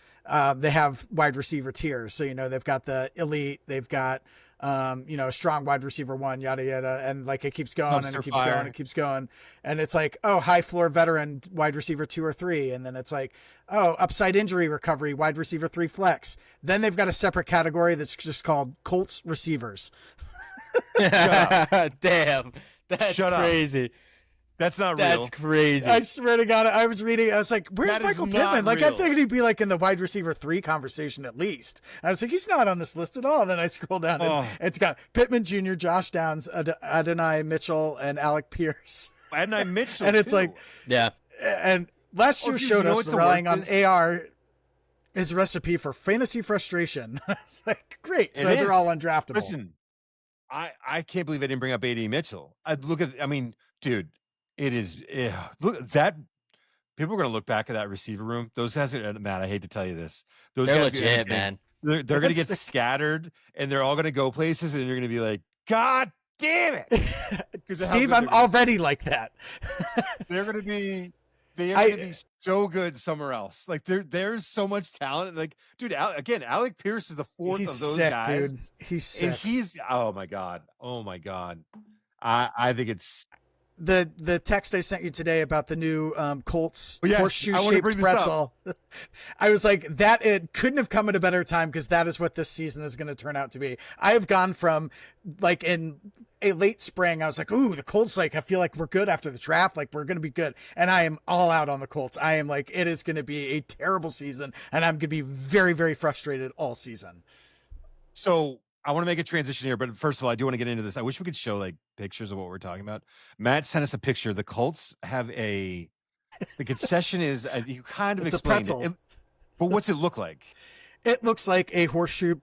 they have wide receiver tiers. So they've got the elite, they've got strong wide receiver 1, yada yada, and like it keeps going and it keeps going and it keeps going, and it's like, oh, high floor veteran wide receiver 2 or 3, and then it's like, oh, upside injury recovery wide receiver 3 flex. Then they've got a separate category that's just called Colts receivers. Shut up. Damn, that's crazy. That's not real. That's crazy. I swear to God, I was reading. I was like, "Where's Michael Pittman?" Like, I think he'd be like in the wide receiver 3 conversation at least. And I was like, "He's not on this list at all." And then I scroll down, and it's got Pittman Jr., Josh Downs, Adonai Mitchell, and Alec Pierce. Adonai Mitchell, and it's too. like, yeah. And last year showed us relying on AR is recipe for fantasy frustration. It's like, great. So they're all undraftable. Listen, I can't believe I didn't bring up AD Mitchell. Dude, it is look that people are gonna look back at that receiver room. Those guys are, Matt, I hate to tell you this. They're guys legit, man. They're gonna get scattered and they're all gonna go places, and you're gonna be like, God damn it. Steve, I'm already like that. They're going to be so good somewhere else. Like there's so much talent. Like, dude, Alec Pierce is the fourth of those guys. Dude. He's sick. And oh my god. I think it's the text I sent you today about the new Colts yes, horseshoe-shaped pretzel. I was like, that it couldn't have come at a better time because that is what this season is going to turn out to be. I have gone from like in a late spring, I was like, ooh, the Colts, like I feel like we're good after the draft, like we're going to be good, and I am all out on the Colts. I am like, it is going to be a terrible season, and I'm going to be very, very frustrated all season. So I want to make a transition here, but first of all, I do want to get into this. I wish we could show like pictures of what we're talking about. Matt sent us a picture. The Colts have the concession is you kind of explained it, but what's it look like? It looks like a horseshoe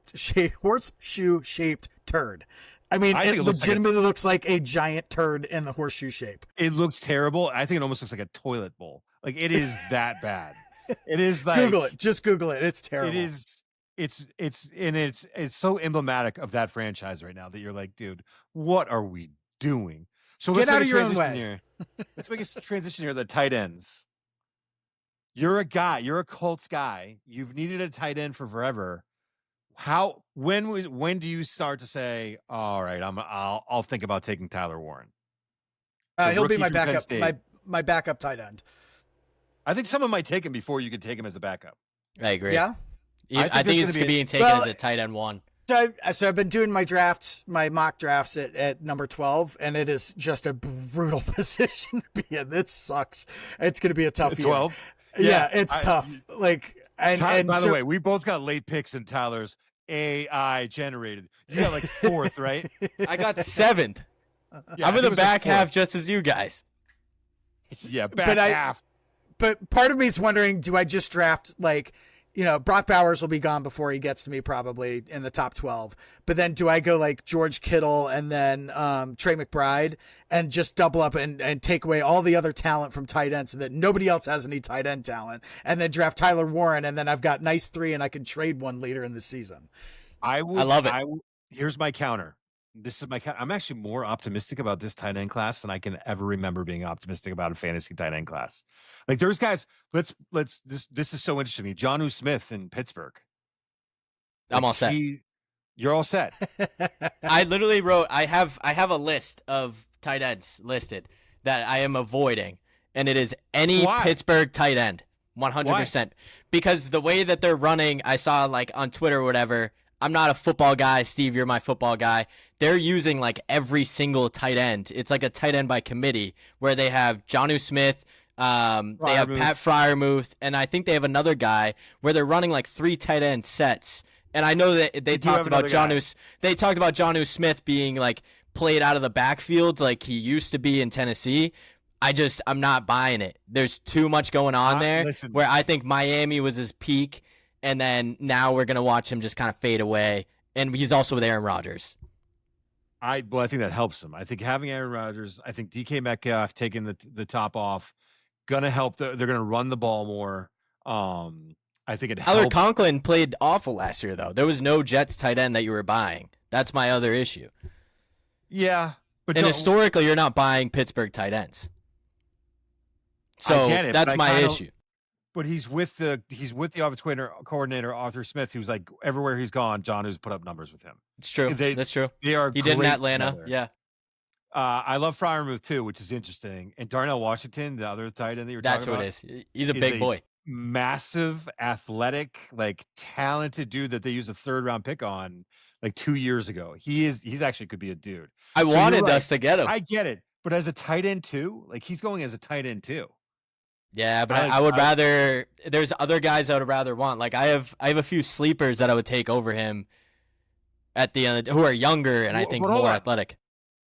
shaped turd. I mean, it legitimately looks like a giant turd in the horseshoe shape. It looks terrible. I think it almost looks like a toilet bowl. Like it is that bad. It is like Google it. Just Google it. It's terrible. It is. It's so emblematic of that franchise right now that you're like, dude, what are we doing? So get out of your own way. Here. Let's make a transition here to the tight ends. You're a guy. You're a Colts guy. You've needed a tight end for forever. When do you start to say, all right, I'll think about taking Tyler Warren? He'll be my backup. My backup tight end. I think someone might take him before you could take him as a backup. I agree. Yeah. I think he's being taken as a tight end 1. So I've been doing my mock drafts at number 12, and it is just a brutal position to be in. It sucks. It's going to be a tough 12? Yeah, it's tough. Like, and by the way, we both got late picks in Tyler's AI generated. You got like 4th, right? I got 7th. Yeah, I'm in the back half just as you guys. Yeah, back half. But part of me is wondering, do I just draft like, Brock Bowers will be gone before he gets to me probably in the top 12. But then do I go like George Kittle and then Trey McBride and just double up and take away all the other talent from tight end so that nobody else has any tight end talent, and then draft Tyler Warren, and then I've got nice 3 and I can trade one later in the season. I love it. Here's my counter. I'm actually more optimistic about this tight end class than I can ever remember being optimistic about a fantasy tight end class. Like there's guys, this is so interesting to me. Jonnu Smith in Pittsburgh. I'm all set. You're all set. I literally wrote, I have a list of tight ends listed that I am avoiding, and it is any Pittsburgh tight end, 100%. Why? Because the way that they're running, I saw like on Twitter or whatever, I'm not a football guy. Steve, you're my football guy. They're using like every single tight end. It's like a tight end by committee where they have Jonnu Smith, they have Pat Freiermuth, and I think they have another guy where they're running like 3 tight end sets. And I know that they talked about Jonnu Smith being like played out of the backfield like he used to be in Tennessee. I'm not buying it. There's too much going on there where I think Miami was his peak. And then now we're going to watch him just kind of fade away. And he's also with Aaron Rodgers. I think that helps him. I think having Aaron Rodgers, I think DK Metcalf taking the top off, going to help. They're going to run the ball more. I think it helps. Tyler Conklin played awful last year, though. There was no Jets tight end that you were buying. That's my other issue. Yeah. And historically, you're not buying Pittsburgh tight ends. So that's my issue. But he's with the offense coordinator Arthur Smith, who's like everywhere he's gone. John who's put up numbers with him. It's true. That's true. He did in Atlanta. Together. Yeah. I love Freiermuth too, which is interesting. And Darnell Washington, the other tight end that you were talking about. That's what it is. He's a big boy, massive, athletic, like talented dude that they used a 3rd round pick on like 2 years ago. He's actually could be a dude. I wanted us to get him. I get it, but as a tight end too, like he's going as a tight end too. Yeah, but I would rather. There's other guys I would rather want. Like I have a few sleepers that I would take over him at the end, who are younger and I think more athletic.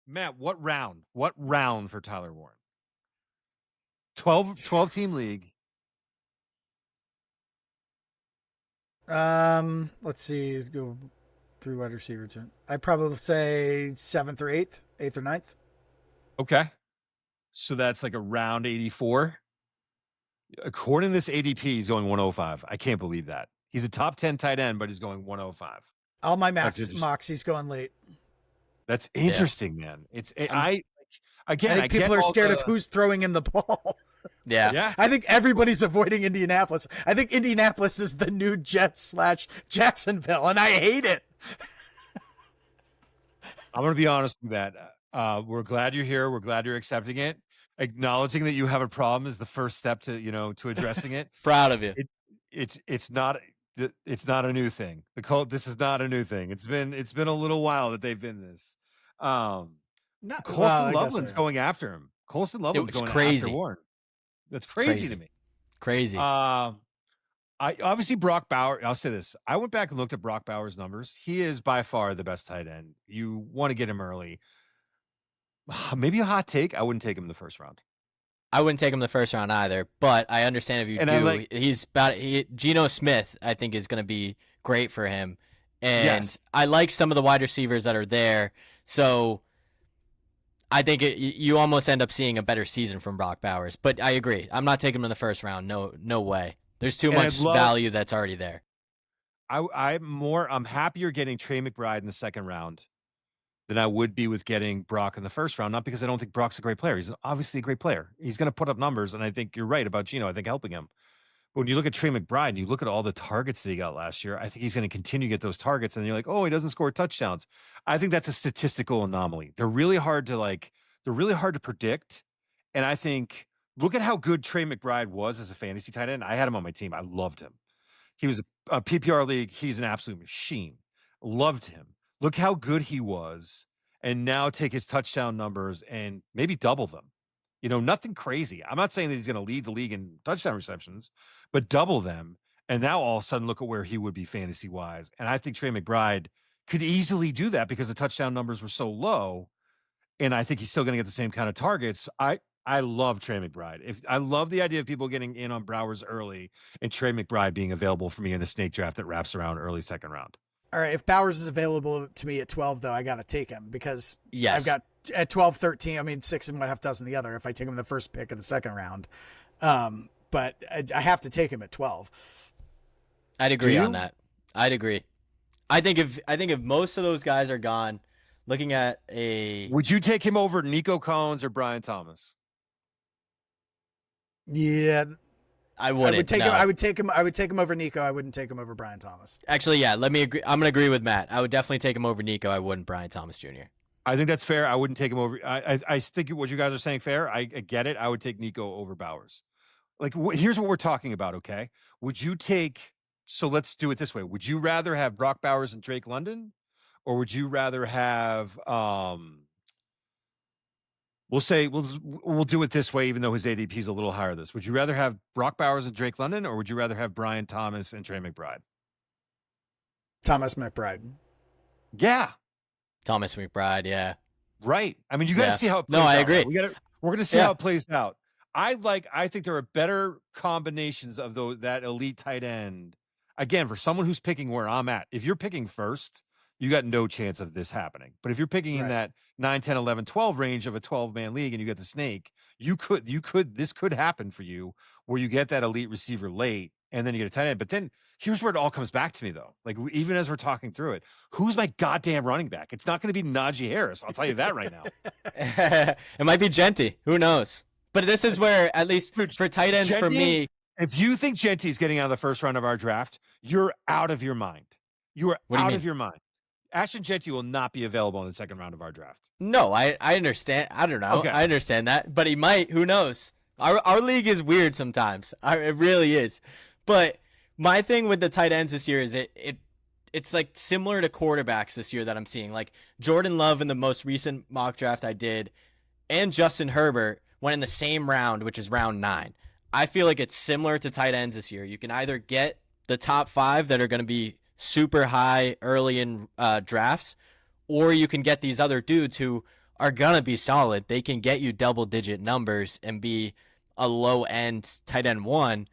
Matt, what round? What round for Tyler Warren? 12 team league. Let's see. Let's go through wide receiver turn. I'd probably say 7th or 8th or 9th. Okay, so that's like a round 84. According to this ADP, he's going 105. I can't believe that. He's a top 10 tight end, but he's going 105. All my mocks, he's going late. That's interesting, man. Again, I think people are scared of who's throwing in the ball. Yeah. I think everybody's avoiding Indianapolis. I think Indianapolis is the new Jets / Jacksonville, and I hate it. I'm going to be honest with that. We're glad you're here. We're glad you're accepting it. Acknowledging that you have a problem is the first step to addressing it. Proud of you. It's not a new thing. This is not a new thing. It's been a little while that they've been this. Colson Loveland's going after him. Colson Loveland's going after Warren. That's crazy to me. Crazy. I obviously Brock Bowers. I'll say this. I went back and looked at Brock Bowers' numbers. He is by far the best tight end. You want to get him early. Maybe a hot take. I wouldn't take him in the first round. I wouldn't take him in the first round either, but I understand if you do. Geno Smith, I think, is going to be great for him. And yes. I like some of the wide receivers that are there. So I think you almost end up seeing a better season from Brock Bowers. But I agree. I'm not taking him in the first round. No way. There's too much value that's already there. I'm happier getting Trey McBride in the second round than I would be with getting Brock in the first round. Not because I don't think Brock's a great player. He's obviously a great player. He's going to put up numbers, and I think you're right about Geno. I think helping him. But when you look at Trey McBride and you look at all the targets that he got last year, I think he's going to continue to get those targets. And you're like, oh, he doesn't score touchdowns. I think that's a statistical anomaly. They're really hard to predict. And I think, look at how good Trey McBride was as a fantasy tight end. I had him on my team. I loved him. He was a PPR league. He's an absolute machine. Loved him. Look how good he was. And now take his touchdown numbers and maybe double them. Nothing crazy. I'm not saying that he's going to lead the league in touchdown receptions, but double them. And now all of a sudden, look at where he would be fantasy wise. And I think Trey McBride could easily do that because the touchdown numbers were so low. And I think he's still going to get the same kind of targets. I love Trey McBride. I love the idea of people getting in on Bowers early and Trey McBride being available for me in a snake draft that wraps around early second round. All right. If Bowers is available to me at 12, though, I got to take him because yes. I've got at 12, 13, 6 and 1/2 dozen the other if I take him in the first pick of the second round. But I have to take him at 12. I'd agree on that. I'd agree. I think if most of those guys are gone, looking at would you take him over Nico Collins or Brian Thomas? Yeah. I wouldn't. I would take him over Nico. I wouldn't take him over Brian Thomas. Actually, yeah, let me agree. I'm going to agree with Matt. I would definitely take him over Nico. I wouldn't Brian Thomas Jr. I think that's fair. I wouldn't take him over. I think what you guys are saying fair. I get it. I would take Nico over Bowers. Here's what we're talking about, okay? So let's do it this way. Would you rather have Brock Bowers and Drake London? Or would you rather have we'll do it this way, even though his ADP is a little higher this. Would you rather have Brock Bowers and Drake London, or would you rather have Brian Thomas and Trey McBride? Thomas McBride. Yeah. Thomas McBride, yeah. Right. You got to see how it plays out. No, I agree. We're going to see how it plays out. I think there are better combinations of that elite tight end. Again, for someone who's picking where I'm at, if you're picking first, you got no chance of this happening. But if you're picking in that 9, 10, 11, 12 range of a 12-man league and you get the snake, this could happen for you where you get that elite receiver late and then you get a tight end. But then here's where it all comes back to me, though. Even as we're talking through it, who's my goddamn running back? It's not going to be Najee Harris. I'll tell you that right now. It might be Genty. Who knows? But this is where, at least for tight ends, for me. If you think Genty's getting out of the first round of our draft, you're out of your mind. You are out of your mind. Ashton Genty will not be available in the second round of our draft. No, I understand. I don't know. Okay. I understand that, but he might. Who knows? Our league is weird sometimes. It really is. But my thing with the tight ends this year is it's like similar to quarterbacks this year that I'm seeing. Like Jordan Love in the most recent mock draft I did, and Justin Herbert went in the same round, which is round 9. I feel like it's similar to tight ends this year. You can either get the top 5 that are going to be super high early in drafts, or you can get these other dudes who are going to be solid. They can get you double-digit numbers and be a low-end tight end 1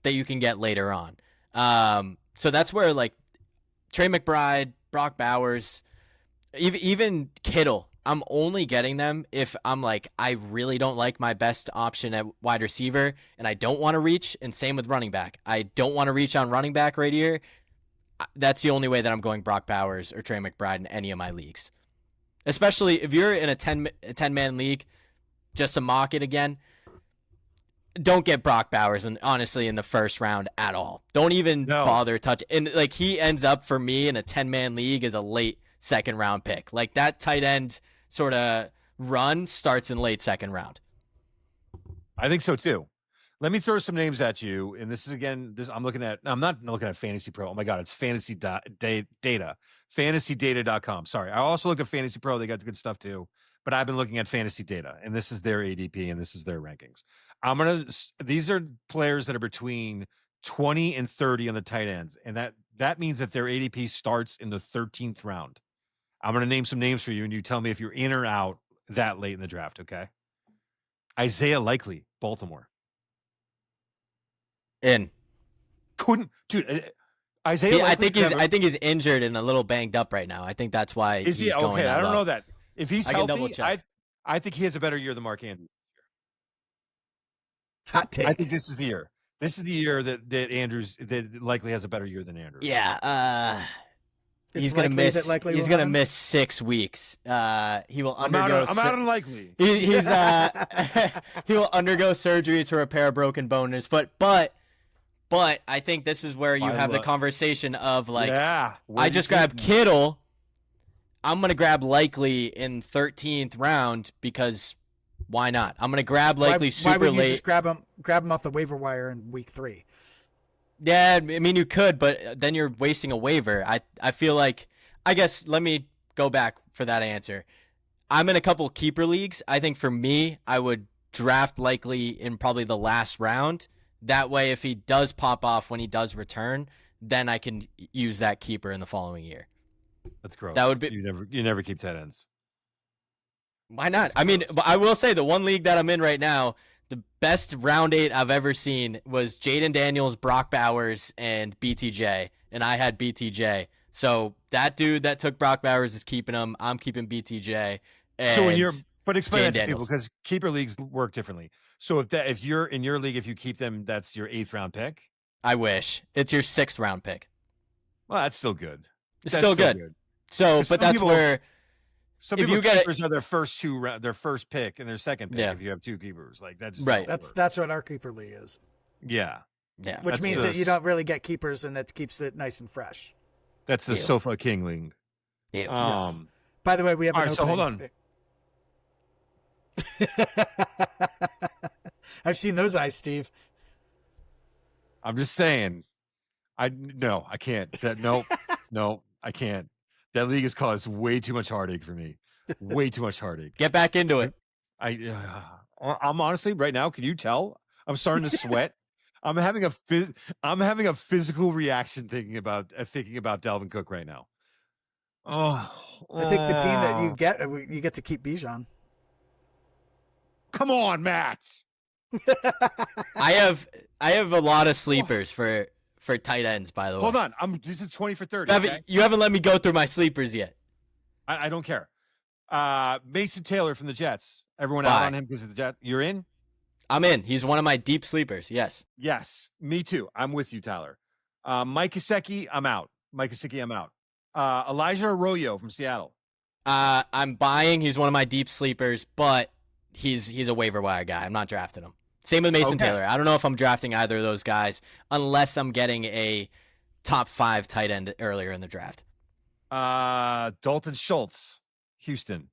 that you can get later on. So that's where, Trey McBride, Brock Bowers, even Kittle, I'm only getting them if I'm I really don't like my best option at wide receiver and I don't want to reach, and same with running back. I don't want to reach on running back right here. That's the only way that I'm going Brock Bowers or Trey McBride in any of my leagues. Especially if you're in a 10-man league, just to mock it again, don't get Brock Bowers, and honestly, in the first round at all. Don't even bother touch. And like, he ends up for me in a 10-man league as a late second round pick. Like, that tight end sort of run starts in late second round. I think so too. Let me throw some names at you. And this is again, I'm not looking at Fantasy Pro. Oh my God, it's fantasy data, fantasydata.com. Sorry. I also look at Fantasy Pro. They got good stuff too, but I've been looking at fantasy data, and this is their ADP and this is their rankings. These are players that are between 20 and 30 on the tight ends. And that means that their ADP starts in the 13th round. I'm going to name some names for you, and you tell me if you're in or out that late in the draft. Okay. Isaiah Likely, Baltimore. In. Dude, Isaiah Likely. I think he's injured and a little banged up right now. I think that's why is he he's going okay? I don't low. know that. If he's healthy, I think he has a better year than Mark Andrews. Hot take. I think this is the year. This is the year that Andrews that likely has a better year than Andrews. Yeah. He's gonna miss. He's gonna miss 6 weeks. He will undergo. I'm out on Likely. He will undergo surgery to repair a broken bone in his foot. But I think this is where you have the conversation of like, I just grabbed Kittle. I'm gonna grab Likely in 13th round because why not? I'm gonna grab Likely super late. Why would you just grab him off the waiver wire in week 3? Yeah, I mean, you could, but then you're wasting a waiver. I feel like, I guess, let me go back for that answer. I'm in a couple keeper leagues. I think for me, I would draft Likely in probably the last round. That way, if he does pop off when he does return, then I can use that keeper in the following year. That's gross. That would be. You never keep tight ends. Why not? I mean, I will say the one league that I'm in right now, the best round 8 I've ever seen was Jaden Daniels, Brock Bowers, and BTJ, and I had BTJ. So that dude that took Brock Bowers is keeping him. I'm keeping BTJ. So explain that to people, because keeper leagues work differently. So if you're in your league, if you keep them, that's your 8th round pick. I wish it's your 6th round pick. Well, that's still good. It's still good. So, but that's where. Some people keepers are their first pick and their second pick. If you have 2 keepers, like that, just right? That's what our keeper league is. Yeah. Which means that you don't really get keepers, and that keeps it nice and fresh. That's the Sofa King league. Yes. By the way, we have. All right, so hold on. I've seen those eyes, Steve. I'm just saying. I can't. No, I can't. That league has caused way too much heartache for me. Way too much heartache. Get back into it. I'm honestly right now. Can you tell? I'm starting to sweat. I'm having a physical reaction thinking about Dalvin Cook right now. I think the team that you get to keep Bijan. Come on, Matt. I have a lot of sleepers for tight ends, by the way. Hold on. This is 20 for 30. You haven't let me go through my sleepers yet. I don't care. Mason Taylor from the Jets. Everyone out on him because of the Jets. You're in? I'm in. He's one of my deep sleepers. Yes. Yes. Me too. I'm with you, Tyler. Mike Gesicki, I'm out. Elijah Arroyo from Seattle. I'm buying. He's one of my deep sleepers, but he's a waiver wire guy. I'm not drafting him. Same with Mason Taylor. I don't know if I'm drafting either of those guys unless I'm getting a top 5 tight end earlier in the draft. Dalton Schultz, Houston.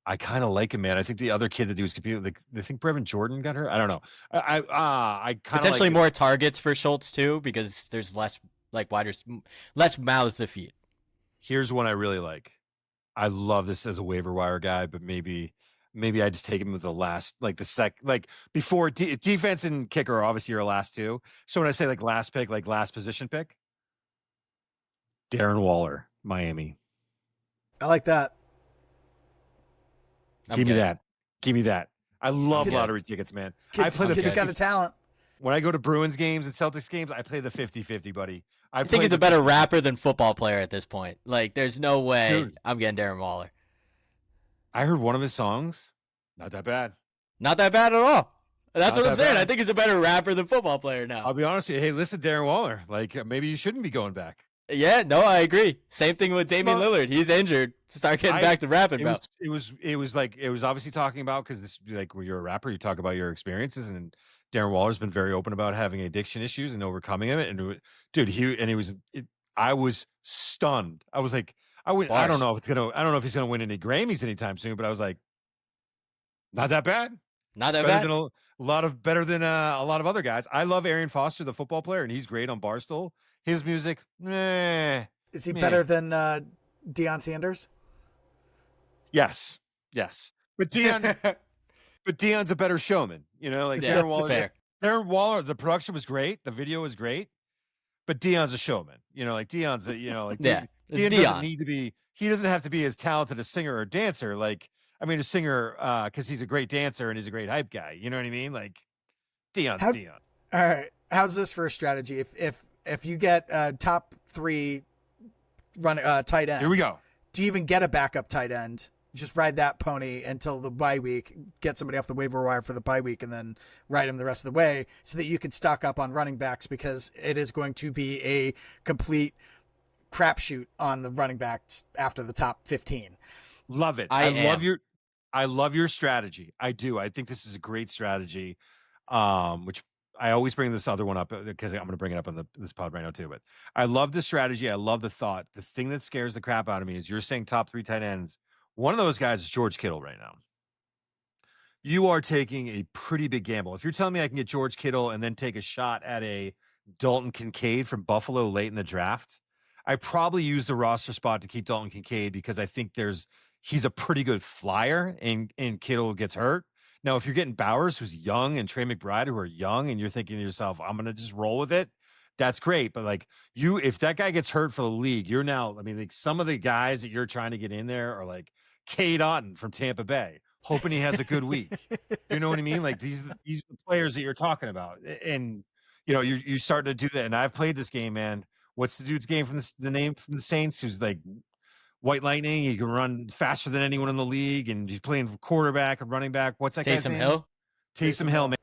I kind of like him, man. I think the other kid that he was competing with, I think Brevin Jordan got hurt. I don't know. I kind of potentially more targets for Schultz too, because there's less less mouths to feed. Here's one I really like. I love this as a waiver wire guy, but maybe I just take him with the last, before defense and kicker are obviously your last 2. So when I say last pick, last position pick, Darren Waller, Miami. I like that. Give me that. I love lottery tickets, man. Kid's got a talent. When I go to Bruins games and Celtics games, I play the 50-50, buddy. I think he's a better rapper than football player at this point. There's no way I'm getting Darren Waller. I heard one of his songs. Not that bad. Not that bad at all. That's what I'm saying. I think he's a better rapper than football player now. I'll be honest with you. Hey, listen, Darren Waller. Maybe you shouldn't be going back. Yeah, no, I agree. Same thing with Damian Lillard. He's injured. Start getting back to rapping about. It was like it was obviously talking about, because this, like, when you're a rapper, you talk about your experiences, and Darren Waller's been very open about having addiction issues and overcoming it. And dude, I was stunned. I was like, I don't know if he's gonna win any Grammys anytime soon, but I was like, not that bad. Not that Better bad. than better than a lot of other guys. I love Arian Foster, the football player, and he's great on Barstool. His music, Is he better than Deion Sanders? Yes. But Deion's a better showman. Like Yeah, Darren Waller, the production was great, the video was great, but Deion's a showman. Deion's Yeah, Deion doesn't need to be. He doesn't have to be as talented a singer or dancer. A singer, because he's a great dancer and he's a great hype guy. You know what I mean? Like, Deion's Deion. All right. How's this for a strategy? If you get top 3 tight end, Here we go. Do you even get a backup tight end? Just ride that pony until the bye week, get somebody off the waiver wire for the bye week, and then ride him the rest of the way so that you can stock up on running backs, because it is going to be a complete crapshoot on the running backs after the top 15. Love it. I love your strategy. I do. I think this is a great strategy. Which I always bring this other one up because I'm going to bring it up on this pod right now too. But I love the strategy. I love the thought. The thing that scares the crap out of me is you're saying top 3 tight ends. One of those guys is George Kittle right now. You are taking a pretty big gamble. If you're telling me I can get George Kittle and then take a shot at a Dalton Kincaid from Buffalo late in the draft, I probably use the roster spot to keep Dalton Kincaid, because I think he's a pretty good flyer, and Kittle gets hurt. Now, if you're getting Bowers, who's young, and Trey McBride, who are young, and you're thinking to yourself, I'm going to just roll with it, that's great. But if that guy gets hurt for the league, you're now, some of the guys that you're trying to get in there are like Cade Otton from Tampa Bay, hoping he has a good week. You know what I mean? Like, these are the players that you're talking about. And, you start to do that. And I've played this game, man. What's the dude's game from the name from the Saints, who's like White Lightning? He can run faster than anyone in the league, and he's playing quarterback and running back. What's that guy's name? Taysom Hill, man.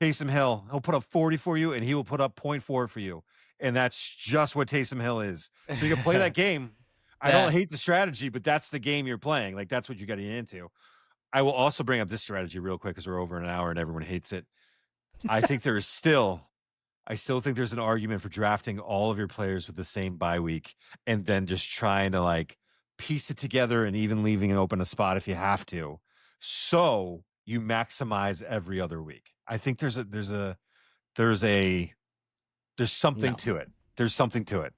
Taysom Hill. He'll put up 40 for you, and he will put up 0.4 for you. And that's just what Taysom Hill is. So you can play that game. I don't hate the strategy, but that's the game you're playing. Like, that's what you got to get into. I will also bring up this strategy real quick, because we're over an hour and everyone hates it. I still think there's an argument for drafting all of your players with the same bye week, and then just trying to piece it together, and even leaving an open spot if you have to, so you maximize every other week. I think there's something to it. There's something to it.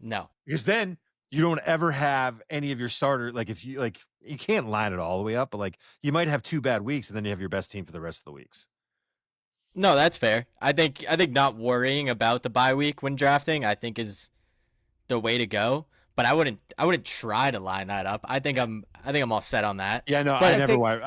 No, because then you don't ever have any of your starter. If you can't line it all the way up, but you might have 2 bad weeks, and then you have your best team for the rest of the weeks. No, that's fair. I think not worrying about the bye week when drafting, I think, is the way to go. But I wouldn't try to line that up. I think I'm all set on that. Yeah, no, but I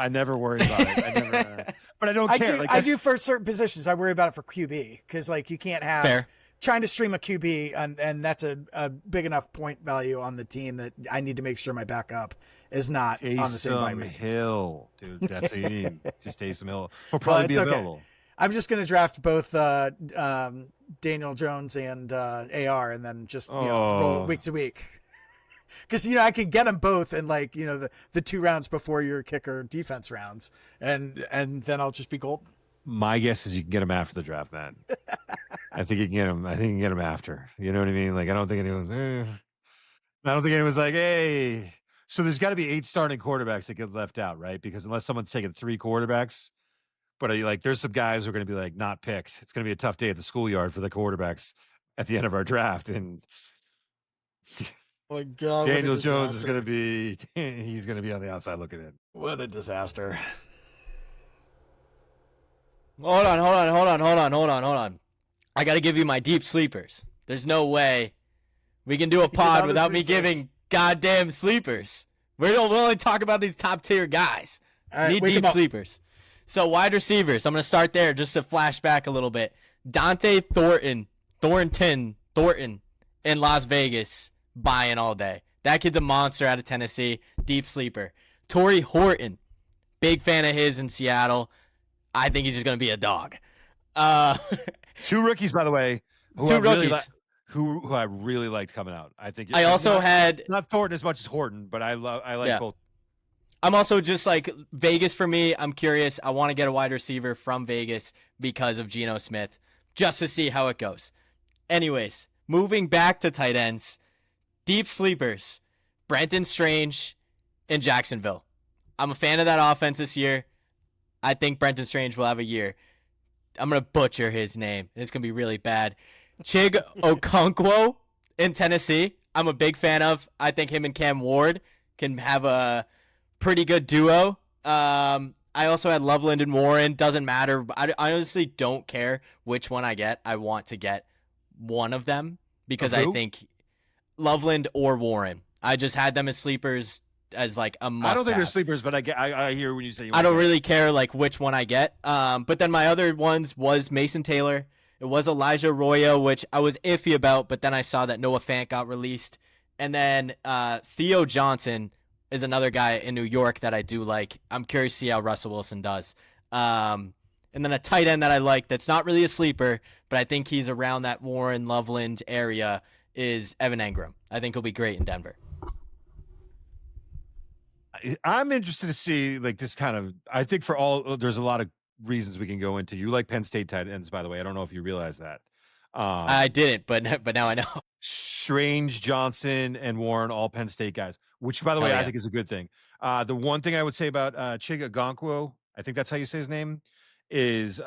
never worry about it. But I don't care. I do for certain positions. I worry about it for QB, because you can't have trying to stream a QB, and that's a big enough point value on the team that I need to make sure my backup is not on the same bye week. Hill, dude, that's what you need. Just Taysom Hill. He'll probably be available. Okay. I'm just going to draft both Daniel Jones and AR, and then just roll week to week. Because I can get them both in the 2 rounds before your kicker defense rounds, and then I'll just be golden. My guess is you can get him after the draft, man. I think you can get him. I think you can get him after. You know what I mean? I don't think anyone's like, hey. So there's got to be 8 starting quarterbacks that get left out, right? Because unless someone's taking 3 quarterbacks. But there's some guys who are going to be not picked. It's going to be a tough day at the schoolyard for the quarterbacks at the end of our draft. And my God, Daniel Jones is going to be, he's going to be on the outside looking in. What a disaster. Hold on. I got to give you my deep sleepers. There's no way we can do a pod without me giving goddamn sleepers. We'll only talk about these top tier guys. All right, need deep sleepers. So wide receivers, I'm going to start there just to flash back a little bit. Dante Thornton in Las Vegas, buying all day. That kid's a monster out of Tennessee, deep sleeper. Torrey Horton, big fan of his in Seattle. I think he's just going to be a dog. 2 rookies, by the way, who who I really liked coming out. I think I also had not Thornton as much as Horton, but I like both. I'm also just like Vegas for me. I'm curious. I want to get a wide receiver from Vegas because of Geno Smith, just to see how it goes. Anyways, moving back to tight ends, deep sleepers, Brenton Strange in Jacksonville. I'm a fan of that offense this year. I think Brenton Strange will have a year. I'm going to butcher his name. It's going to be really bad. Chig Okonkwo in Tennessee. I'm a big fan of. I think him and Cam Ward can have a pretty good duo. I also had Loveland and Warren. Doesn't matter. I honestly don't care which one I get. I want to get one of them because I think Loveland or Warren. I just had them as sleepers as like a must. I don't think they're sleepers, but I hear when you say I don't really care like which one I get. But then my other ones was Mason Taylor. It was Elijah Arroyo, which I was iffy about, but then I saw that Noah Fant got released. And then Theo Johnson is another guy in New York that I do like. I'm curious to see how Russell Wilson does. And then a tight end that I like that's not really a sleeper, but I think he's around that Warren Loveland area is Evan Engram. I think he'll be great in Denver. I'm interested to see like this kind of. I think there's a lot of reasons we can go into. You like Penn State tight ends, by the way. I don't know if you realize that. I didn't, but now I know. Strange, Johnson, and Warren, all Penn State guys, which, by the way, I think is a good thing. The one thing I would say about Chig Okonkwo, I think that's how you say his name, is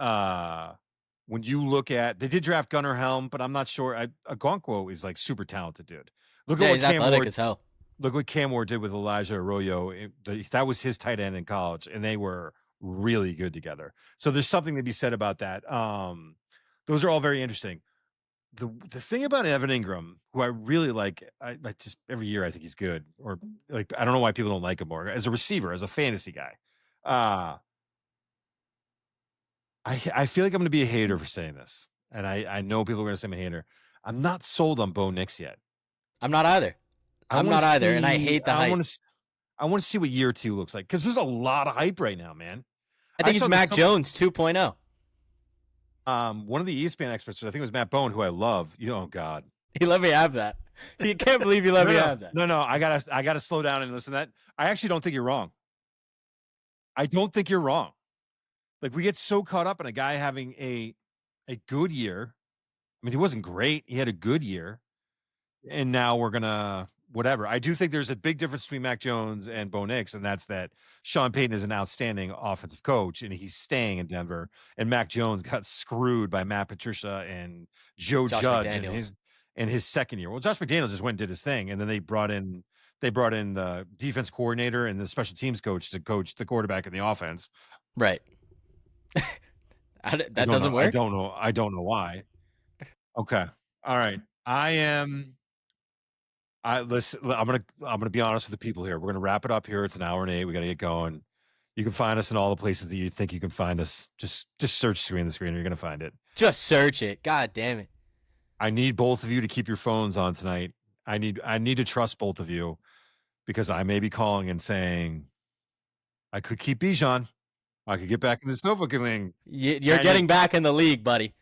when you look at, they did draft Gunnar Helm, but I'm not sure. Okonkwo is like super talented, dude. Look at what he's athletic as hell. Look what Cam Ward did with Elijah Arroyo. That was his tight end in college, and they were really good together. So there's something to be said about that. Those are all very interesting. The thing about Evan Engram, who I really like, I just every year I think he's good. Or like I don't know why people don't like him more as a receiver, as a fantasy guy. I feel like I'm going to be a hater for saying this, and I know people are going to say I'm a hater. I'm not sold on Bo Nix yet. I'm not either. I'm not either, and I hate the hype. I want to see what year 2 looks like because there's a lot of hype right now, man. I think it's Mac Jones 2.0. One of the ESPN experts, I think it was Matt Bone, who I love. Oh God, he let me have that. You can't believe you let me have that. No, I gotta slow down and listen to that. I actually don't think you're wrong. I don't think you're wrong. Like we get so caught up in a guy having a good year. I mean, he wasn't great. He had a good year, and now we're gonna whatever. I do think there's a big difference between Mac Jones and Bo Nix, and that's that Sean Payton is an outstanding offensive coach, and he's staying in Denver. And Mac Jones got screwed by Matt Patricia and Josh Judge in his second year. Well, Josh McDaniels just went and did his thing, and then they brought in the defense coordinator and the special teams coach to coach the quarterback in the offense. Right. That doesn't work. I don't know why. Okay. All right. Listen, I'm gonna be honest with the people here. We're gonna wrap it up here. It's an hour and 8. We gotta get going. You can find us in all the places that you think you can find us. Just search Screen the Screen. You're gonna find it. Just search it. God damn it. I need both of you to keep your phones on tonight. I need to trust both of you because I may be calling and saying I could keep Bijan. I could get back in this Nova thing. You're getting back in the league, buddy.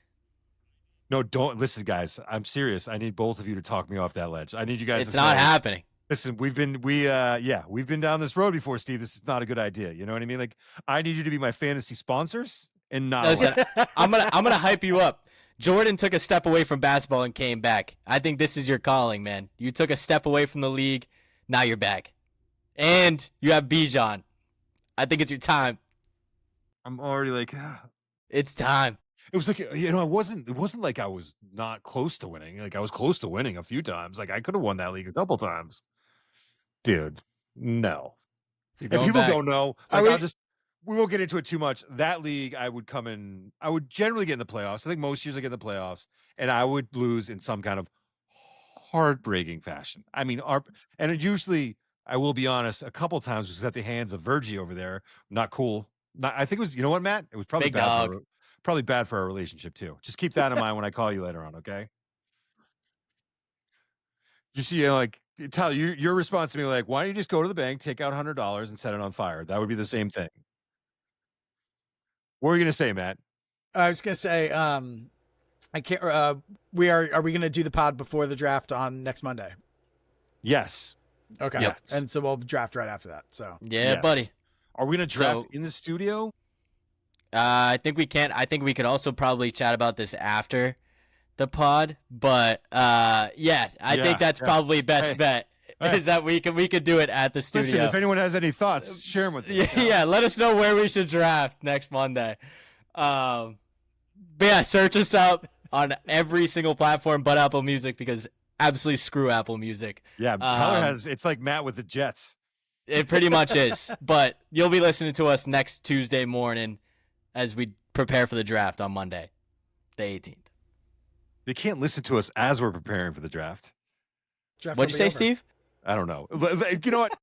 No, don't listen, guys. I'm serious. I need both of you to talk me off that ledge. I need you guys. It's not happening. Listen, we've been down this road before, Steve. This is not a good idea. You know what I mean? Like, I need you to be my fantasy sponsors and not. Listen, I'm gonna hype you up. Jordan took a step away from basketball and came back. I think this is your calling, man. You took a step away from the league. Now you're back, and you have Bijan. I think it's your time. I'm already like, it's time. It was like, it wasn't like I was not close to winning. Like I was close to winning a few times. Like I could have won that league a couple times. Dude, no. And people don't know. Like we won't get into it too much. That league, I would generally get in the playoffs. I think most years I get in the playoffs, and I would lose in some kind of heartbreaking fashion. I mean, and it usually, I will be honest, a couple times was at the hands of Virgie over there. Not cool. I think it was, you know what, Matt? It was probably probably bad for our relationship too. Just keep that in mind when I call you later on, okay? You see, like, Tyler, your response to me, like, why don't you just go to the bank, take out $100 and set it on fire? That would be the same thing. What were you going to say, Matt? I was going to say, I can't. Are we going to do the pod before the draft on next Monday? Yes. Okay. Yes. And so we'll draft right after that. So Yeah, Yes. buddy. Are we gonna draft So- in the studio? I think we can. I think we could also probably chat about this after the pod. But yeah, I think that's probably best bet. Hey. Is that we could do it at the studio. Listen, if anyone has any thoughts, share them with us. Yeah, let us know where we should draft next Monday. But yeah, search us out on every single platform but Apple Music, because absolutely screw Apple Music. Yeah, Tyler it's like Matt with the Jets. It pretty much is. But you'll be listening to us next Tuesday morning as we prepare for the draft on Monday, the 18th. They can't listen to us as we're preparing for the draft. draft What'd you will say, be over. Steve? I don't know. You know what?